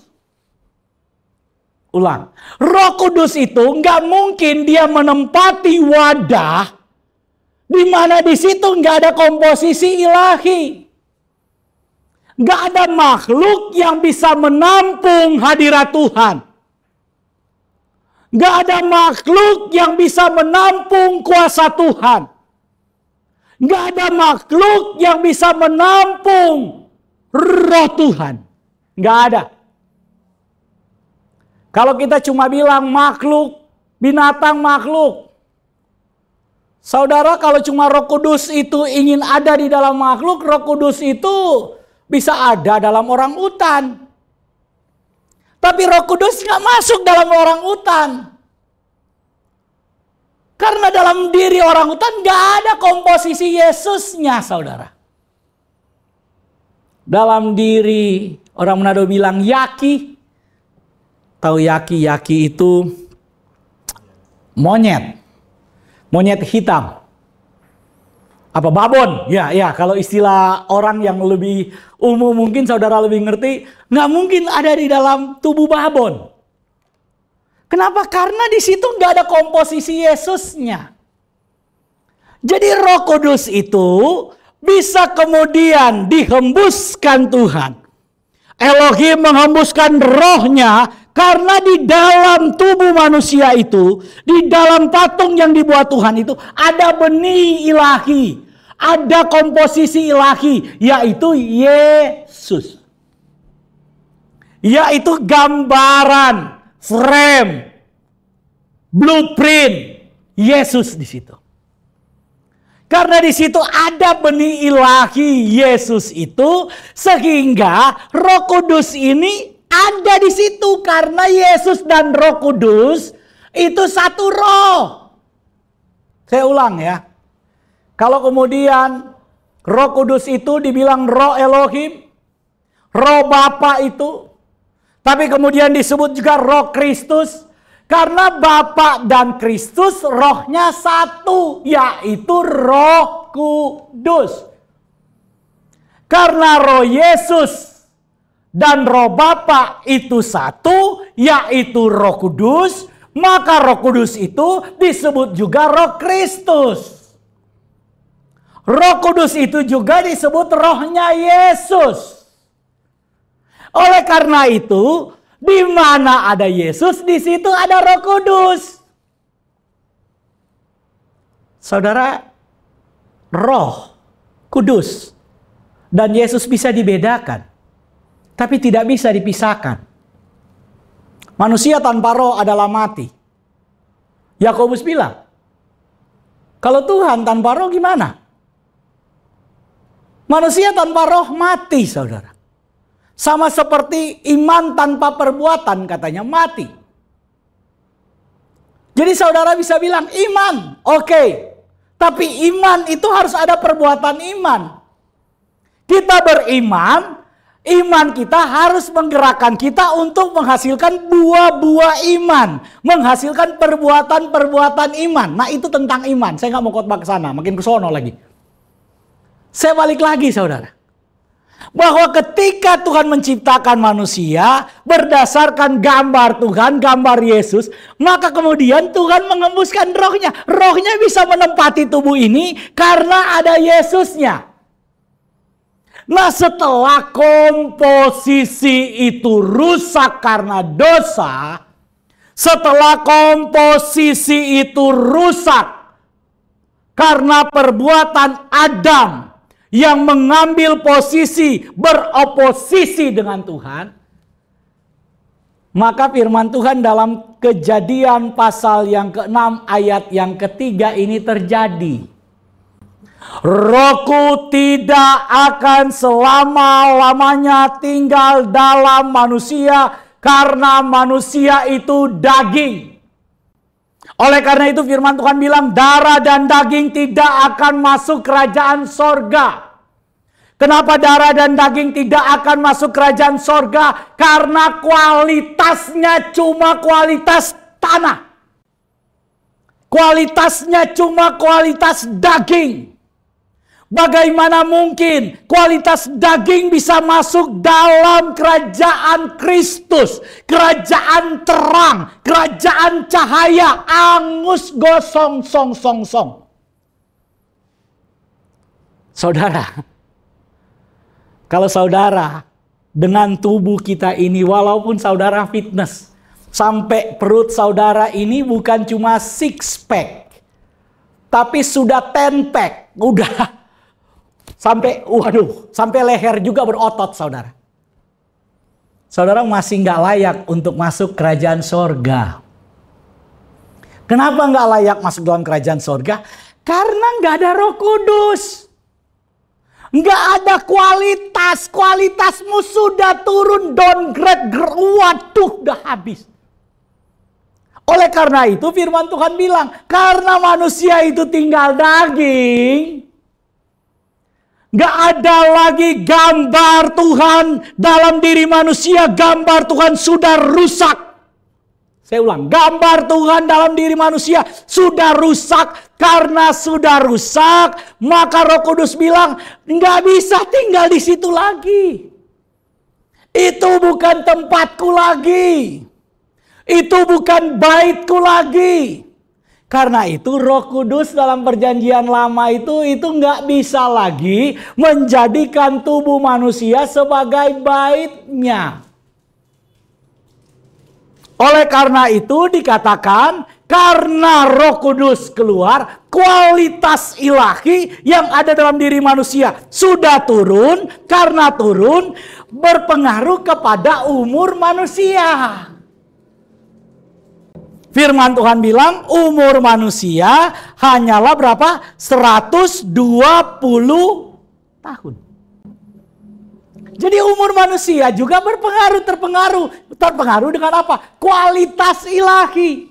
Ulang, Roh Kudus itu nggak mungkin dia menempati wadah di mana di situ nggak ada komposisi ilahi. Nggak ada makhluk yang bisa menampung hadirat Tuhan. Nggak ada makhluk yang bisa menampung kuasa Tuhan. Nggak ada makhluk yang bisa menampung roh Tuhan. Nggak ada. Kalau kita cuma bilang makhluk, binatang makhluk. Saudara, kalau cuma Roh Kudus itu ingin ada di dalam makhluk, Roh Kudus itu bisa ada dalam orang utan. Tapi Roh Kudus nggak masuk dalam orang utan. Karena dalam diri orang utan nggak ada komposisi Yesusnya, saudara. Dalam diri, orang Manado bilang yaki. Tahu yaki? Yaki itu monyet. Monyet hitam. Apa babon? Ya, kalau istilah orang yang lebih umum mungkin saudara lebih ngerti. Nggak mungkin ada di dalam tubuh babon. Kenapa? Karena di situ nggak ada komposisi Yesusnya. Jadi Roh Kudus itu bisa kemudian dihembuskan Tuhan. Elohim menghembuskan rohnya. Karena di dalam tubuh manusia itu, di dalam patung yang dibuat Tuhan itu, ada benih ilahi, ada komposisi ilahi, yaitu Yesus. Yaitu gambaran, frame, blueprint Yesus di situ. Karena di situ ada benih ilahi Yesus itu, sehingga Roh Kudus ini ada di situ karena Yesus dan Roh Kudus itu satu roh. Saya ulang ya. Kalau kemudian Roh Kudus itu dibilang roh Elohim, roh Bapa itu, tapi kemudian disebut juga roh Kristus, karena Bapa dan Kristus rohnya satu, yaitu Roh Kudus. Karena roh Yesus dan roh Bapa itu satu, yaitu Roh Kudus, maka Roh Kudus itu disebut juga Roh Kristus. Roh Kudus itu juga disebut rohnya Yesus. Oleh karena itu, di mana ada Yesus, di situ ada Roh Kudus. Saudara, Roh Kudus dan Yesus bisa dibedakan. Tapi tidak bisa dipisahkan. Manusia tanpa roh adalah mati. Yakobus bilang, kalau Tuhan tanpa roh gimana? Manusia tanpa roh mati, saudara. Sama seperti iman tanpa perbuatan, katanya mati. Jadi saudara bisa bilang iman, oke. Tapi iman itu harus ada perbuatan iman. Kita beriman, iman kita harus menggerakkan kita untuk menghasilkan buah-buah iman. Menghasilkan perbuatan-perbuatan iman. Nah itu tentang iman. Saya nggak mau khotbah ke sana, makin ke sono lagi. Saya balik lagi saudara. Bahwa ketika Tuhan menciptakan manusia berdasarkan gambar Tuhan, gambar Yesus, maka kemudian Tuhan mengembuskan rohnya. Rohnya bisa menempati tubuh ini karena ada Yesusnya. Nah setelah komposisi itu rusak karena dosa, setelah komposisi itu rusak karena perbuatan Adam yang mengambil posisi beroposisi dengan Tuhan, maka firman Tuhan dalam Kejadian pasal yang ke-6 ayat yang ketiga ini terjadi. Rohku tidak akan selama-lamanya tinggal dalam manusia karena manusia itu daging. Oleh karena itu firman Tuhan bilang, darah dan daging tidak akan masuk kerajaan sorga. Kenapa darah dan daging tidak akan masuk kerajaan sorga? Karena kualitasnya cuma kualitas tanah. Kualitasnya cuma kualitas daging. Bagaimana mungkin kualitas daging bisa masuk dalam kerajaan Kristus, kerajaan terang, kerajaan cahaya, angus gosong song song song. Saudara, kalau saudara dengan tubuh kita ini, walaupun saudara fitness, sampai perut saudara ini bukan cuma six pack, tapi sudah 10 pack, udah. Sampai leher juga berotot, saudara. Saudara masih nggak layak untuk masuk kerajaan sorga. Kenapa nggak layak masuk dalam kerajaan sorga? Karena nggak ada Roh Kudus. Nggak ada kualitas. Kualitasmu sudah turun, downgrade. Waduh, udah habis. Oleh karena itu firman Tuhan bilang, karena manusia itu tinggal daging, gak ada lagi gambar Tuhan dalam diri manusia. Gambar Tuhan sudah rusak. Saya ulang, gambar Tuhan dalam diri manusia sudah rusak. Karena sudah rusak, maka Roh Kudus bilang, gak bisa tinggal di situ lagi. Itu bukan tempatku lagi. Itu bukan baitku lagi. Karena itu Roh Kudus dalam perjanjian lama itu nggak bisa lagi menjadikan tubuh manusia sebagai baitnya. Oleh karena itu dikatakan, karena Roh Kudus keluar, kualitas ilahi yang ada dalam diri manusia sudah turun. Karena turun, berpengaruh kepada umur manusia. Firman Tuhan bilang umur manusia hanyalah berapa? 120 tahun. Jadi umur manusia juga terpengaruh dengan apa? Kualitas ilahi.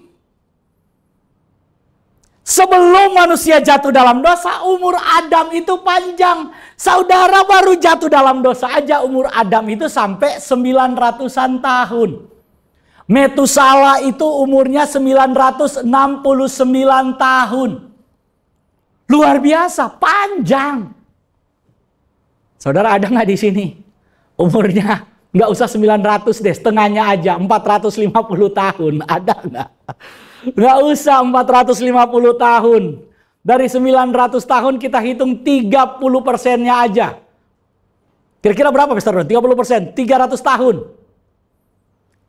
Sebelum manusia jatuh dalam dosa, umur Adam itu panjang. Saudara baru jatuh dalam dosa aja umur Adam itu sampai 900-an tahun. Metusala itu umurnya 969 tahun. Luar biasa, panjang. Saudara ada nggak di sini? Umurnya nggak usah 900 deh, setengahnya aja, 450 tahun. Ada nggak? Nggak usah 450 tahun. Dari 900 tahun kita hitung 30%-nya aja. Kira-kira berapa, Pastor Ron? 30%, 300 tahun.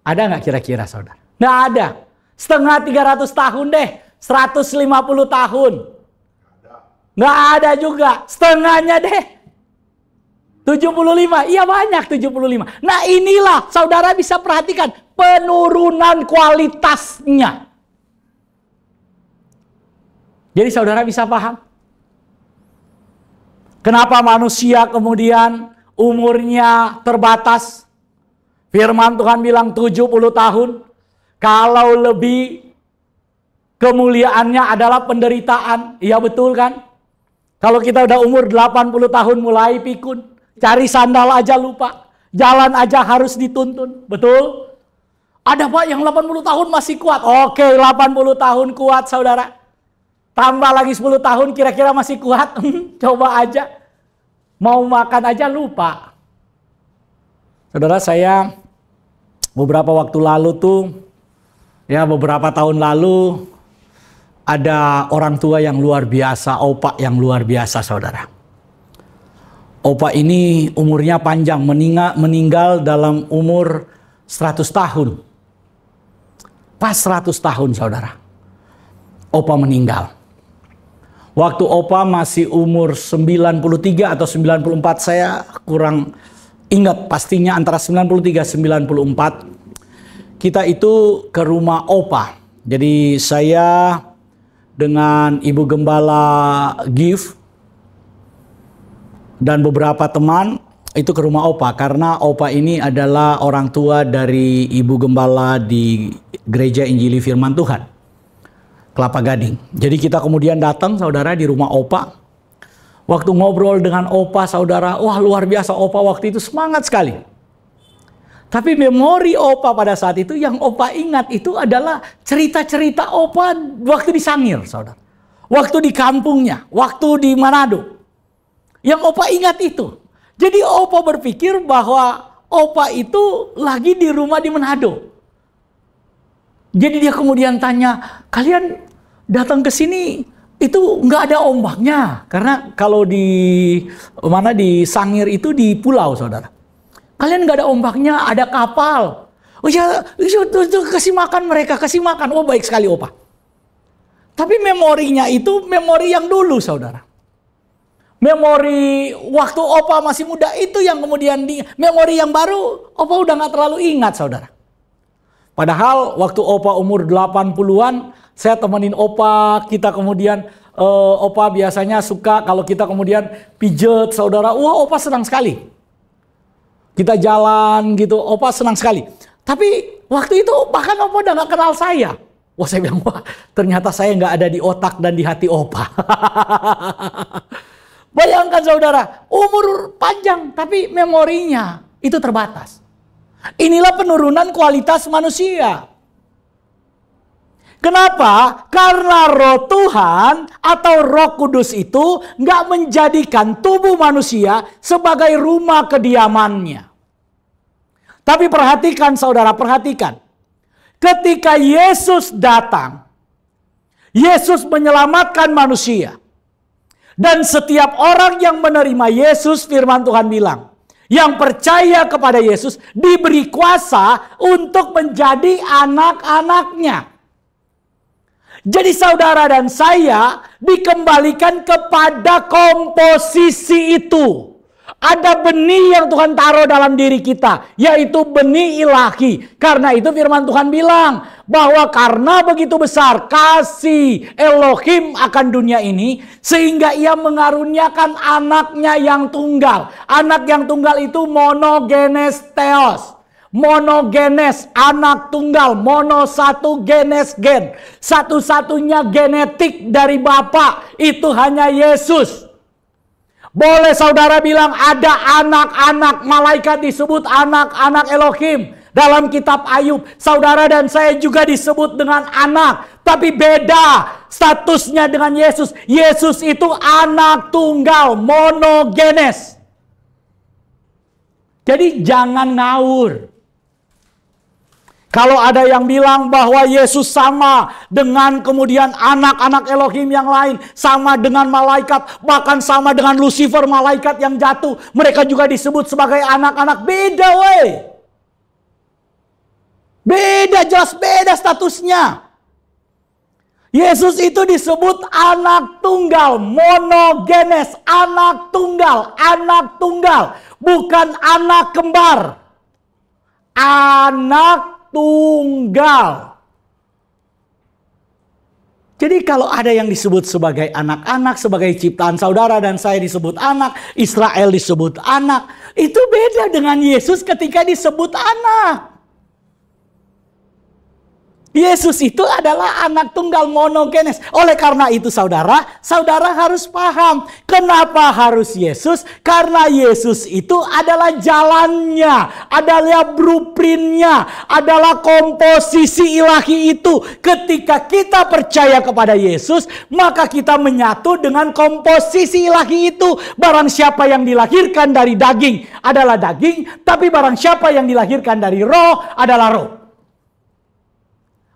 Ada nggak kira-kira, saudara? Nggak ada. Setengah 300 tahun deh. 150 tahun. Nggak ada juga. Setengahnya deh. 75. Iya banyak 75. Nah inilah saudara bisa perhatikan. Penurunan kualitasnya. Jadi saudara bisa paham. Kenapa manusia kemudian umurnya terbatas? Firman Tuhan bilang 70 tahun. Kalau lebih kemuliaannya adalah penderitaan. Iya betul kan? Kalau kita udah umur 80 tahun mulai pikun. Cari sandal aja lupa. Jalan aja harus dituntun. Betul? Ada Pak yang 80 tahun masih kuat. Oke 80 tahun kuat saudara. Tambah lagi 10 tahun kira-kira masih kuat. Coba aja. Mau makan aja lupa. Saudara saya beberapa waktu lalu beberapa tahun lalu ada orang tua yang luar biasa, opa yang luar biasa saudara. Opa ini umurnya panjang, meninggal dalam umur 100 tahun. Pas 100 tahun saudara. Opa meninggal. Waktu opa masih umur 93 atau 94, saya kurang ingat pastinya antara 93-94. Kita itu ke rumah opa. Jadi saya dengan Ibu Gembala Gift dan beberapa teman itu ke rumah opa. Karena opa ini adalah orang tua dari Ibu Gembala di Gereja Injili Firman Tuhan. Kelapa Gading. Jadi kita kemudian datang saudara di rumah Opa. Waktu ngobrol dengan Opa saudara, wah luar biasa, Opa waktu itu semangat sekali. Tapi memori Opa pada saat itu yang Opa ingat itu adalah cerita-cerita Opa waktu di Sangir saudara. Waktu di kampungnya, waktu di Manado. Yang Opa ingat itu. Jadi Opa berpikir bahwa Opa itu lagi di rumah di Manado. Jadi dia kemudian tanya, kalian datang ke sini itu nggak ada ombaknya, karena kalau di Sangir itu di pulau saudara. Kalian nggak ada ombaknya, ada kapal. Oh ya, kasih makan mereka, kasih makan. Oh baik sekali Opa. Tapi memorinya itu memori yang dulu saudara. Memori waktu Opa masih muda itu yang kemudian memori yang baru Opa udah nggak terlalu ingat saudara. Padahal waktu Opa umur 80-an, saya temenin Opa, kita kemudian Opa biasanya suka kalau kita kemudian pijet saudara. Wah Opa senang sekali. Kita jalan gitu, Opa senang sekali. Tapi waktu itu bahkan Opa udah gak kenal saya. Wah saya bilang, wah ternyata saya gak ada di otak dan di hati Opa. Bayangkan saudara, umur panjang tapi memorinya itu terbatas. Inilah penurunan kualitas manusia. Kenapa? Karena roh Tuhan atau Roh Kudus itu nggak menjadikan tubuh manusia sebagai rumah kediamannya. Tapi perhatikan saudara, perhatikan. Ketika Yesus datang, Yesus menyelamatkan manusia. Dan setiap orang yang menerima Yesus, firman Tuhan bilang, yang percaya kepada Yesus diberi kuasa untuk menjadi anak-anaknya. Jadi saudara dan saya dikembalikan kepada komposisi itu. Ada benih yang Tuhan taruh dalam diri kita, yaitu benih ilahi. Karena itu firman Tuhan bilang bahwa karena begitu besar kasih Elohim akan dunia ini, sehingga ia mengaruniakan anaknya yang tunggal. Anak yang tunggal itu monogenes theos. Monogenes, anak tunggal, mono satu genes gen. Satu-satunya genetik dari Bapa itu hanya Yesus. Boleh saudara bilang ada anak-anak malaikat disebut anak-anak Elohim. Dalam kitab Ayub, saudara dan saya juga disebut dengan anak. Tapi beda statusnya dengan Yesus. Yesus itu anak tunggal, monogenes. Jadi jangan ngawur. Kalau ada yang bilang bahwa Yesus sama dengan kemudian anak-anak Elohim yang lain, sama dengan malaikat, bahkan sama dengan Lucifer, malaikat yang jatuh, mereka juga disebut sebagai anak-anak. Beda weh. Beda, jelas beda statusnya. Yesus itu disebut anak tunggal, monogenes, anak tunggal, bukan anak kembar. Anak tunggal. Jadi kalau ada yang disebut sebagai anak-anak, sebagai ciptaan saudara dan saya disebut anak, Israel disebut anak, itu beda dengan Yesus ketika disebut anak. Yesus itu adalah anak tunggal monogenes. Oleh karena itu saudara harus paham. Kenapa harus Yesus? Karena Yesus itu adalah jalannya, adalah blueprintnya, adalah komposisi ilahi itu. Ketika kita percaya kepada Yesus, maka kita menyatu dengan komposisi ilahi itu. Barang siapa yang dilahirkan dari daging adalah daging, tapi barang siapa yang dilahirkan dari roh adalah roh.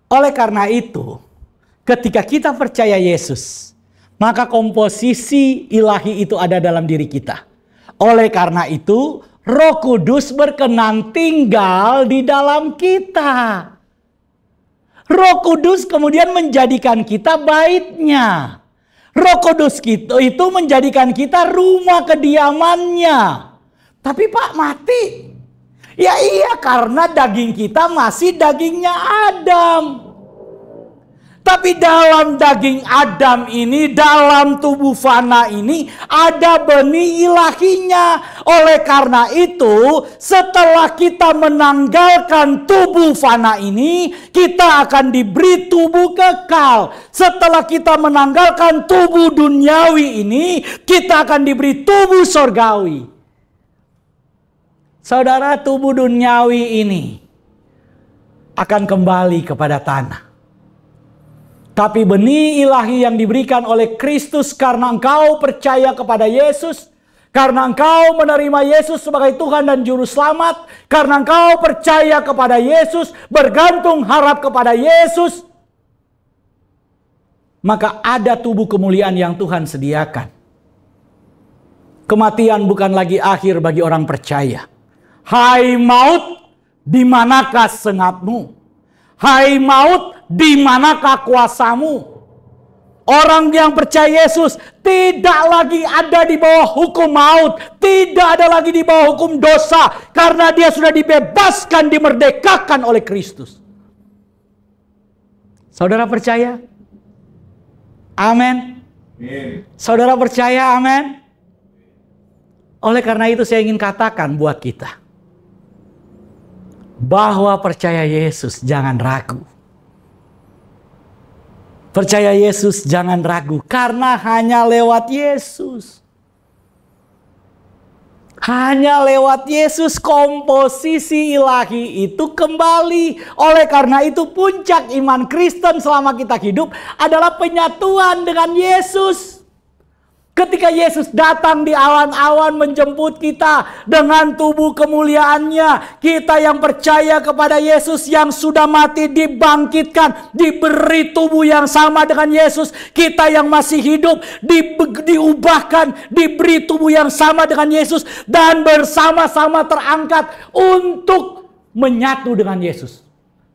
Oleh karena itu, ketika kita percaya Yesus, maka komposisi ilahi itu ada dalam diri kita. Oleh karena itu, Roh Kudus berkenan tinggal di dalam kita. Roh Kudus kemudian menjadikan kita baitnya. Roh Kudus itu menjadikan kita rumah kediamannya. Tapi Pak, mati. Ya iya, karena daging kita masih dagingnya Adam. Tapi dalam daging Adam ini, dalam tubuh fana ini, ada benih ilahinya. Oleh karena itu, setelah kita menanggalkan tubuh fana ini, kita akan diberi tubuh kekal. Setelah kita menanggalkan tubuh duniawi ini, kita akan diberi tubuh sorgawi. Saudara, tubuh duniawi ini akan kembali kepada tanah. Tapi benih ilahi yang diberikan oleh Kristus karena engkau percaya kepada Yesus, karena engkau menerima Yesus sebagai Tuhan dan Juru Selamat, karena engkau percaya kepada Yesus, bergantung harap kepada Yesus, maka ada tubuh kemuliaan yang Tuhan sediakan. Kematian bukan lagi akhir bagi orang percaya. Hai maut, di manakah sengatmu? Hai maut, di manakah kuasamu? Orang yang percaya Yesus tidak lagi ada di bawah hukum maut, tidak ada lagi di bawah hukum dosa, karena dia sudah dibebaskan, dimerdekakan oleh Kristus. Saudara percaya? Amin. Saudara percaya? Amin. Oleh karena itu saya ingin katakan buat kita, bahwa percaya Yesus jangan ragu. Percaya Yesus jangan ragu, karena hanya lewat Yesus. Hanya lewat Yesus komposisi ilahi itu kembali. Oleh karena itu puncak iman Kristen selama kita hidup adalah penyatuan dengan Yesus. Ketika Yesus datang di awan-awan menjemput kita dengan tubuh kemuliaannya, kita yang percaya kepada Yesus yang sudah mati dibangkitkan, diberi tubuh yang sama dengan Yesus. Kita yang masih hidup diubahkan, diberi tubuh yang sama dengan Yesus, dan bersama-sama terangkat untuk menyatu dengan Yesus.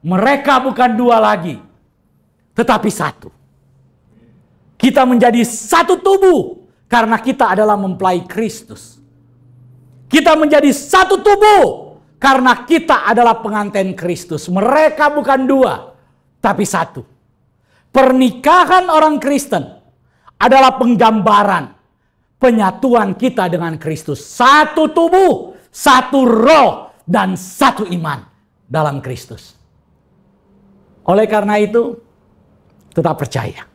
Mereka bukan dua lagi, tetapi satu. Kita menjadi satu tubuh. Karena kita adalah mempelai Kristus. Kita menjadi satu tubuh. Karena kita adalah pengantin Kristus. Mereka bukan dua, tapi satu. Pernikahan orang Kristen adalah penggambaran penyatuan kita dengan Kristus. Satu tubuh, satu roh, dan satu iman dalam Kristus. Oleh karena itu, tetap percaya.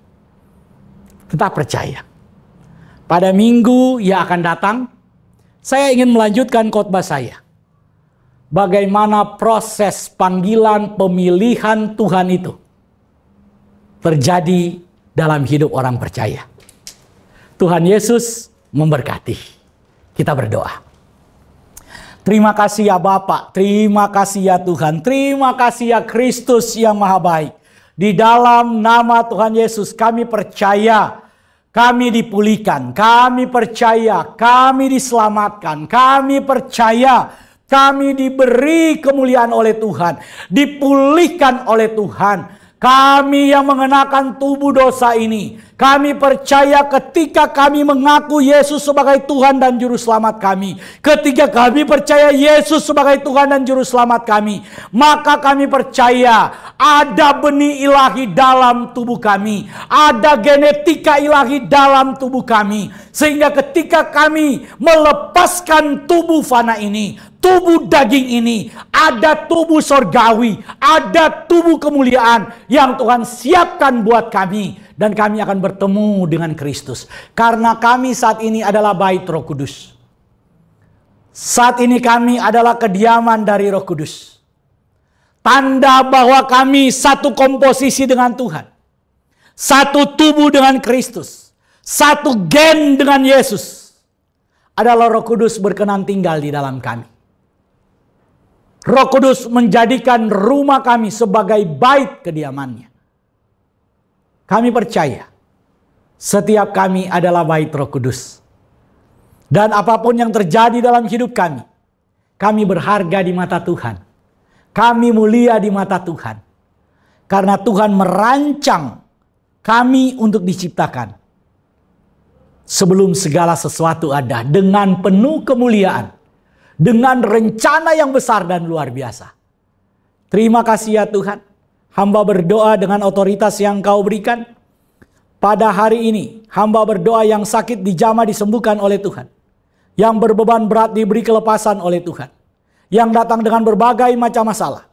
Tetap percaya. Pada minggu yang akan datang, saya ingin melanjutkan khotbah saya. Bagaimana proses panggilan pemilihan Tuhan itu terjadi dalam hidup orang percaya. Tuhan Yesus memberkati. Kita berdoa. Terima kasih ya Bapa, terima kasih ya Tuhan, terima kasih ya Kristus yang Maha Baik. Di dalam nama Tuhan Yesus kami percaya, kami dipulihkan, kami percaya, kami diselamatkan, kami percaya, kami diberi kemuliaan oleh Tuhan, dipulihkan oleh Tuhan. Kami yang mengenakan tubuh dosa ini, kami percaya ketika kami mengaku Yesus sebagai Tuhan dan Juru Selamat kami, ketika kami percaya Yesus sebagai Tuhan dan Juru Selamat kami, maka kami percaya ada benih ilahi dalam tubuh kami, ada genetika ilahi dalam tubuh kami, sehingga ketika kami melepaskan tubuh fana ini, tubuh daging ini, ada tubuh sorgawi, ada tubuh kemuliaan yang Tuhan siapkan buat kami. Dan kami akan bertemu dengan Kristus. Karena kami saat ini adalah bait Roh Kudus. Saat ini kami adalah kediaman dari Roh Kudus. Tanda bahwa kami satu komposisi dengan Tuhan. Satu tubuh dengan Kristus. Satu gen dengan Yesus. Adalah Roh Kudus berkenan tinggal di dalam kami. Roh Kudus menjadikan rumah kami sebagai bait kediamannya. Kami percaya setiap kami adalah bait Roh Kudus. Dan apapun yang terjadi dalam hidup kami berharga di mata Tuhan. Kami mulia di mata Tuhan. Karena Tuhan merancang kami untuk diciptakan sebelum segala sesuatu ada, dengan penuh kemuliaan, dengan rencana yang besar dan luar biasa. Terima kasih ya Tuhan. hamba berdoa dengan otoritas yang Kau berikan. Pada hari ini, hamba berdoa yang sakit dijamah disembuhkan oleh Tuhan. Yang berbeban berat diberi kelepasan oleh Tuhan. Yang datang dengan berbagai macam masalah,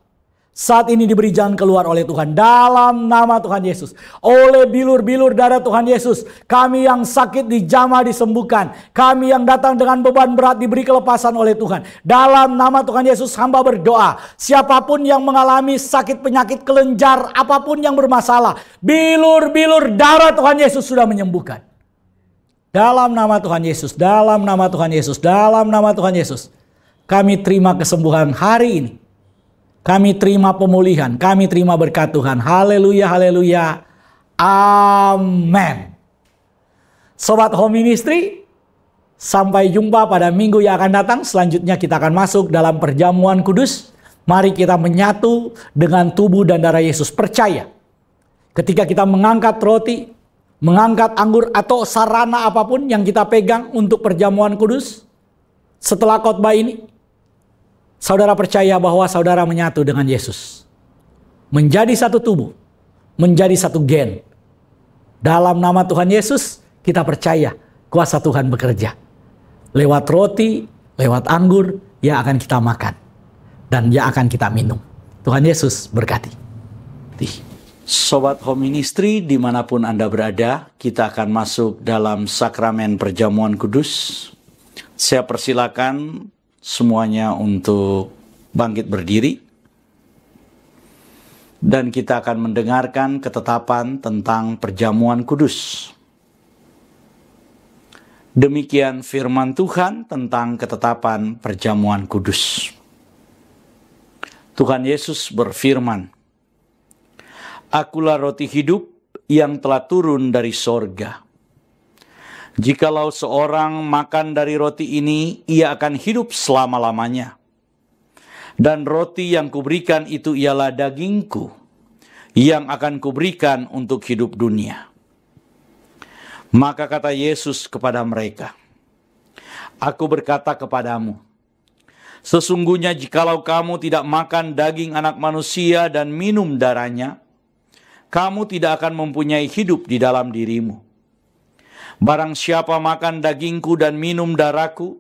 saat ini diberi jalan keluar oleh Tuhan. Dalam nama Tuhan Yesus. Oleh bilur-bilur darah Tuhan Yesus. Kami yang sakit dijamah disembuhkan. Kami yang datang dengan beban berat diberi kelepasan oleh Tuhan. Dalam nama Tuhan Yesus hamba berdoa. Siapapun yang mengalami sakit penyakit kelenjar, apapun yang bermasalah, bilur-bilur darah Tuhan Yesus sudah menyembuhkan. Dalam nama Tuhan Yesus. Dalam nama Tuhan Yesus. Dalam nama Tuhan Yesus. Kami terima kesembuhan hari ini. Kami terima pemulihan. Kami terima berkat Tuhan. Haleluya, haleluya. Amin. Sobat Home Ministry, sampai jumpa pada minggu yang akan datang. Selanjutnya kita akan masuk dalam perjamuan kudus. Mari kita menyatu dengan tubuh dan darah Yesus. Percaya, ketika kita mengangkat roti, mengangkat anggur atau sarana apapun yang kita pegang untuk perjamuan kudus, setelah khotbah ini, saudara percaya bahwa saudara menyatu dengan Yesus. Menjadi satu tubuh. Menjadi satu gen. Dalam nama Tuhan Yesus, kita percaya kuasa Tuhan bekerja. Lewat roti, lewat anggur, yang akan kita makan. Dan yang akan kita minum. Tuhan Yesus berkati. Sobat Home Ministry, dimanapun Anda berada, kita akan masuk dalam sakramen perjamuan kudus. Saya persilakan semuanya untuk bangkit berdiri. Dan kita akan mendengarkan ketetapan tentang perjamuan kudus. Demikian firman Tuhan tentang ketetapan perjamuan kudus. Tuhan Yesus berfirman, "Akulah roti hidup yang telah turun dari sorga. Jikalau seorang makan dari roti ini, ia akan hidup selama-lamanya. Dan roti yang kuberikan itu ialah dagingku, yang akan kuberikan untuk hidup dunia." Maka kata Yesus kepada mereka, "Aku berkata kepadamu, sesungguhnya jikalau kamu tidak makan daging anak manusia dan minum darahnya, kamu tidak akan mempunyai hidup di dalam dirimu. Barang siapa makan dagingku dan minum darahku,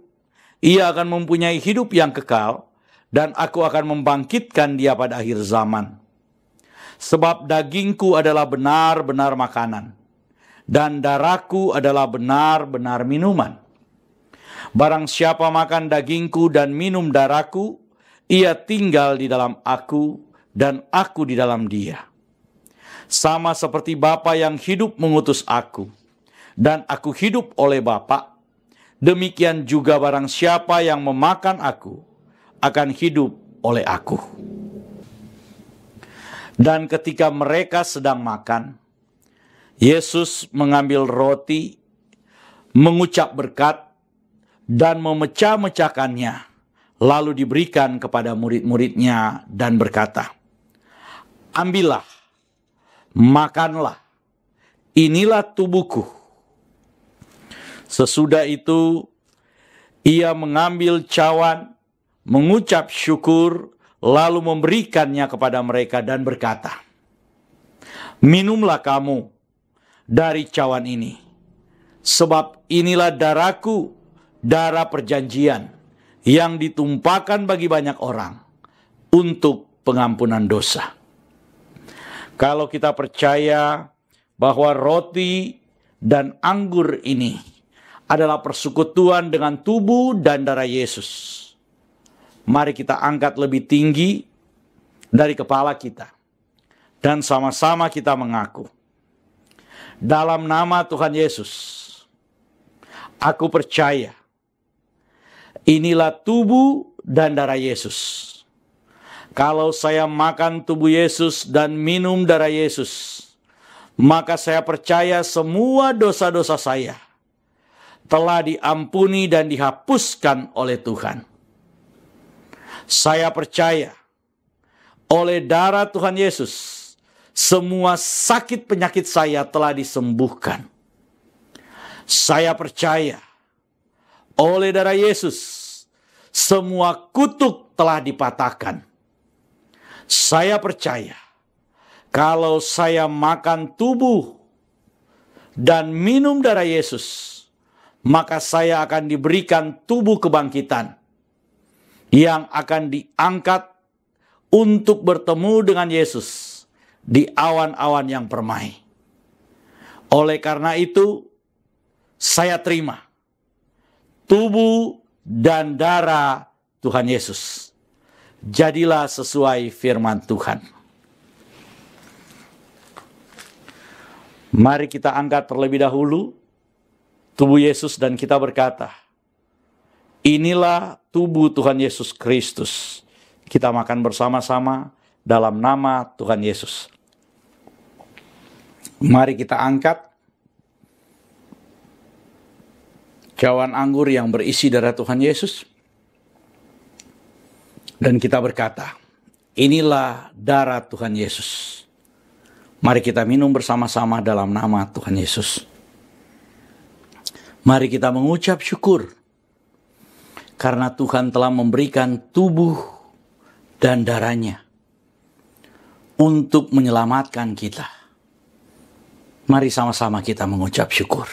ia akan mempunyai hidup yang kekal, dan aku akan membangkitkan dia pada akhir zaman. Sebab dagingku adalah benar-benar makanan, dan darahku adalah benar-benar minuman. Barang siapa makan dagingku dan minum darahku, ia tinggal di dalam aku, dan aku di dalam dia. Sama seperti Bapa yang hidup mengutus aku, dan aku hidup oleh Bapa, demikian juga barang siapa yang memakan aku, akan hidup oleh aku." Dan ketika mereka sedang makan, Yesus mengambil roti, mengucap berkat, dan memecah-mecahkannya, lalu diberikan kepada murid-muridnya dan berkata, "Ambillah, makanlah, inilah tubuhku." Sesudah itu, ia mengambil cawan, mengucap syukur, lalu memberikannya kepada mereka dan berkata, "Minumlah kamu dari cawan ini, sebab inilah darahku, darah perjanjian, yang ditumpahkan bagi banyak orang untuk pengampunan dosa." Kalau kita percaya bahwa roti dan anggur ini adalah persekutuan dengan tubuh dan darah Yesus, mari kita angkat lebih tinggi dari kepala kita dan sama-sama kita mengaku, dalam nama Tuhan Yesus, aku percaya inilah tubuh dan darah Yesus. Kalau saya makan tubuh Yesus dan minum darah Yesus, maka saya percaya semua dosa-dosa saya telah diampuni dan dihapuskan oleh Tuhan. Saya percaya oleh darah Tuhan Yesus, semua sakit penyakit saya telah disembuhkan. Saya percaya oleh darah Yesus, semua kutuk telah dipatahkan. Saya percaya kalau saya makan tubuh dan minum darah Yesus, maka saya akan diberikan tubuh kebangkitan yang akan diangkat untuk bertemu dengan Yesus di awan-awan yang permai. Oleh karena itu, saya terima tubuh dan darah Tuhan Yesus. Jadilah sesuai firman Tuhan. Mari kita angkat terlebih dahulu tubuh Yesus dan kita berkata, inilah tubuh Tuhan Yesus Kristus. Kita makan bersama-sama dalam nama Tuhan Yesus. Mari kita angkat cawan anggur yang berisi darah Tuhan Yesus. Dan kita berkata, inilah darah Tuhan Yesus. Mari kita minum bersama-sama dalam nama Tuhan Yesus. Mari kita mengucap syukur karena Tuhan telah memberikan tubuh dan darahnya untuk menyelamatkan kita. Mari sama-sama kita mengucap syukur.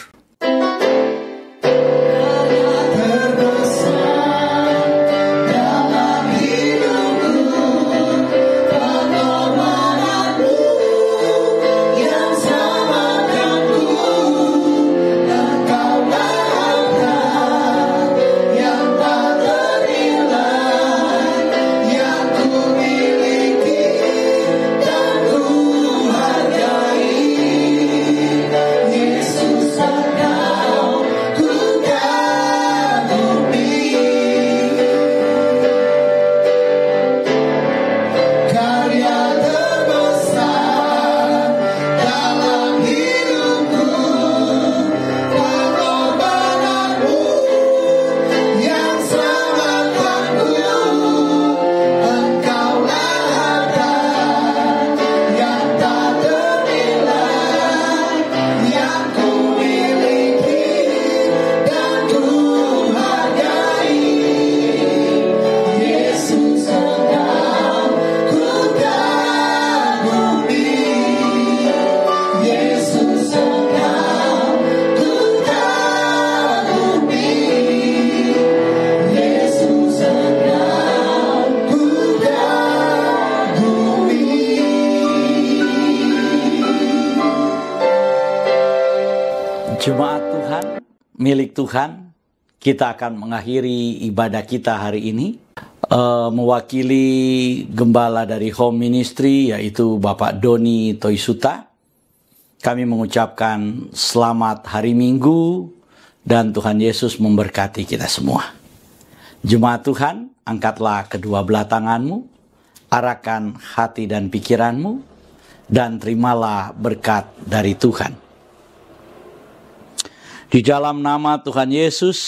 Jemaat Tuhan, milik Tuhan, kita akan mengakhiri ibadah kita hari ini. Mewakili gembala dari Home Ministry, yaitu Bapak Doni Toisuta, kami mengucapkan selamat hari Minggu dan Tuhan Yesus memberkati kita semua. Jemaat Tuhan, angkatlah kedua belah tanganmu, arahkan hati dan pikiranmu, dan terimalah berkat dari Tuhan. Di dalam nama Tuhan Yesus,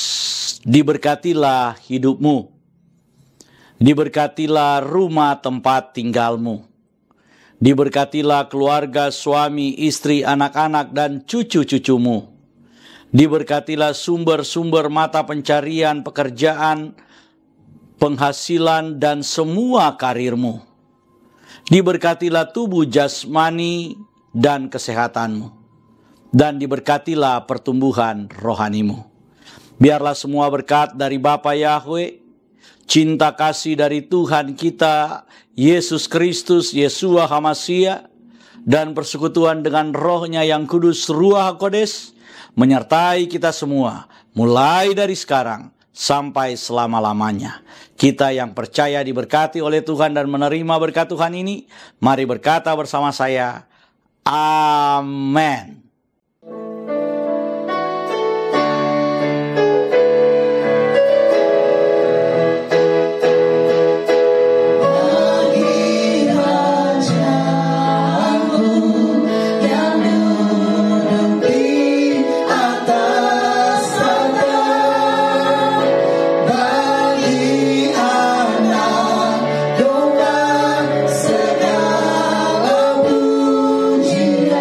diberkatilah hidupmu. Diberkatilah rumah tempat tinggalmu. Diberkatilah keluarga, suami, istri, anak-anak, dan cucu-cucumu. Diberkatilah sumber-sumber mata pencarian, pekerjaan, penghasilan, dan semua karirmu. Diberkatilah tubuh jasmani dan kesehatanmu. Dan diberkatilah pertumbuhan rohanimu. Biarlah semua berkat dari Bapa Yahweh, cinta kasih dari Tuhan kita, Yesus Kristus, Yeshua HaMashiach, dan persekutuan dengan rohnya yang kudus, Ruach HaKodes, menyertai kita semua, mulai dari sekarang sampai selama-lamanya. Kita yang percaya diberkati oleh Tuhan dan menerima berkat Tuhan ini, mari berkata bersama saya, Amin. Segala pujian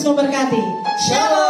memberkati. Shalom.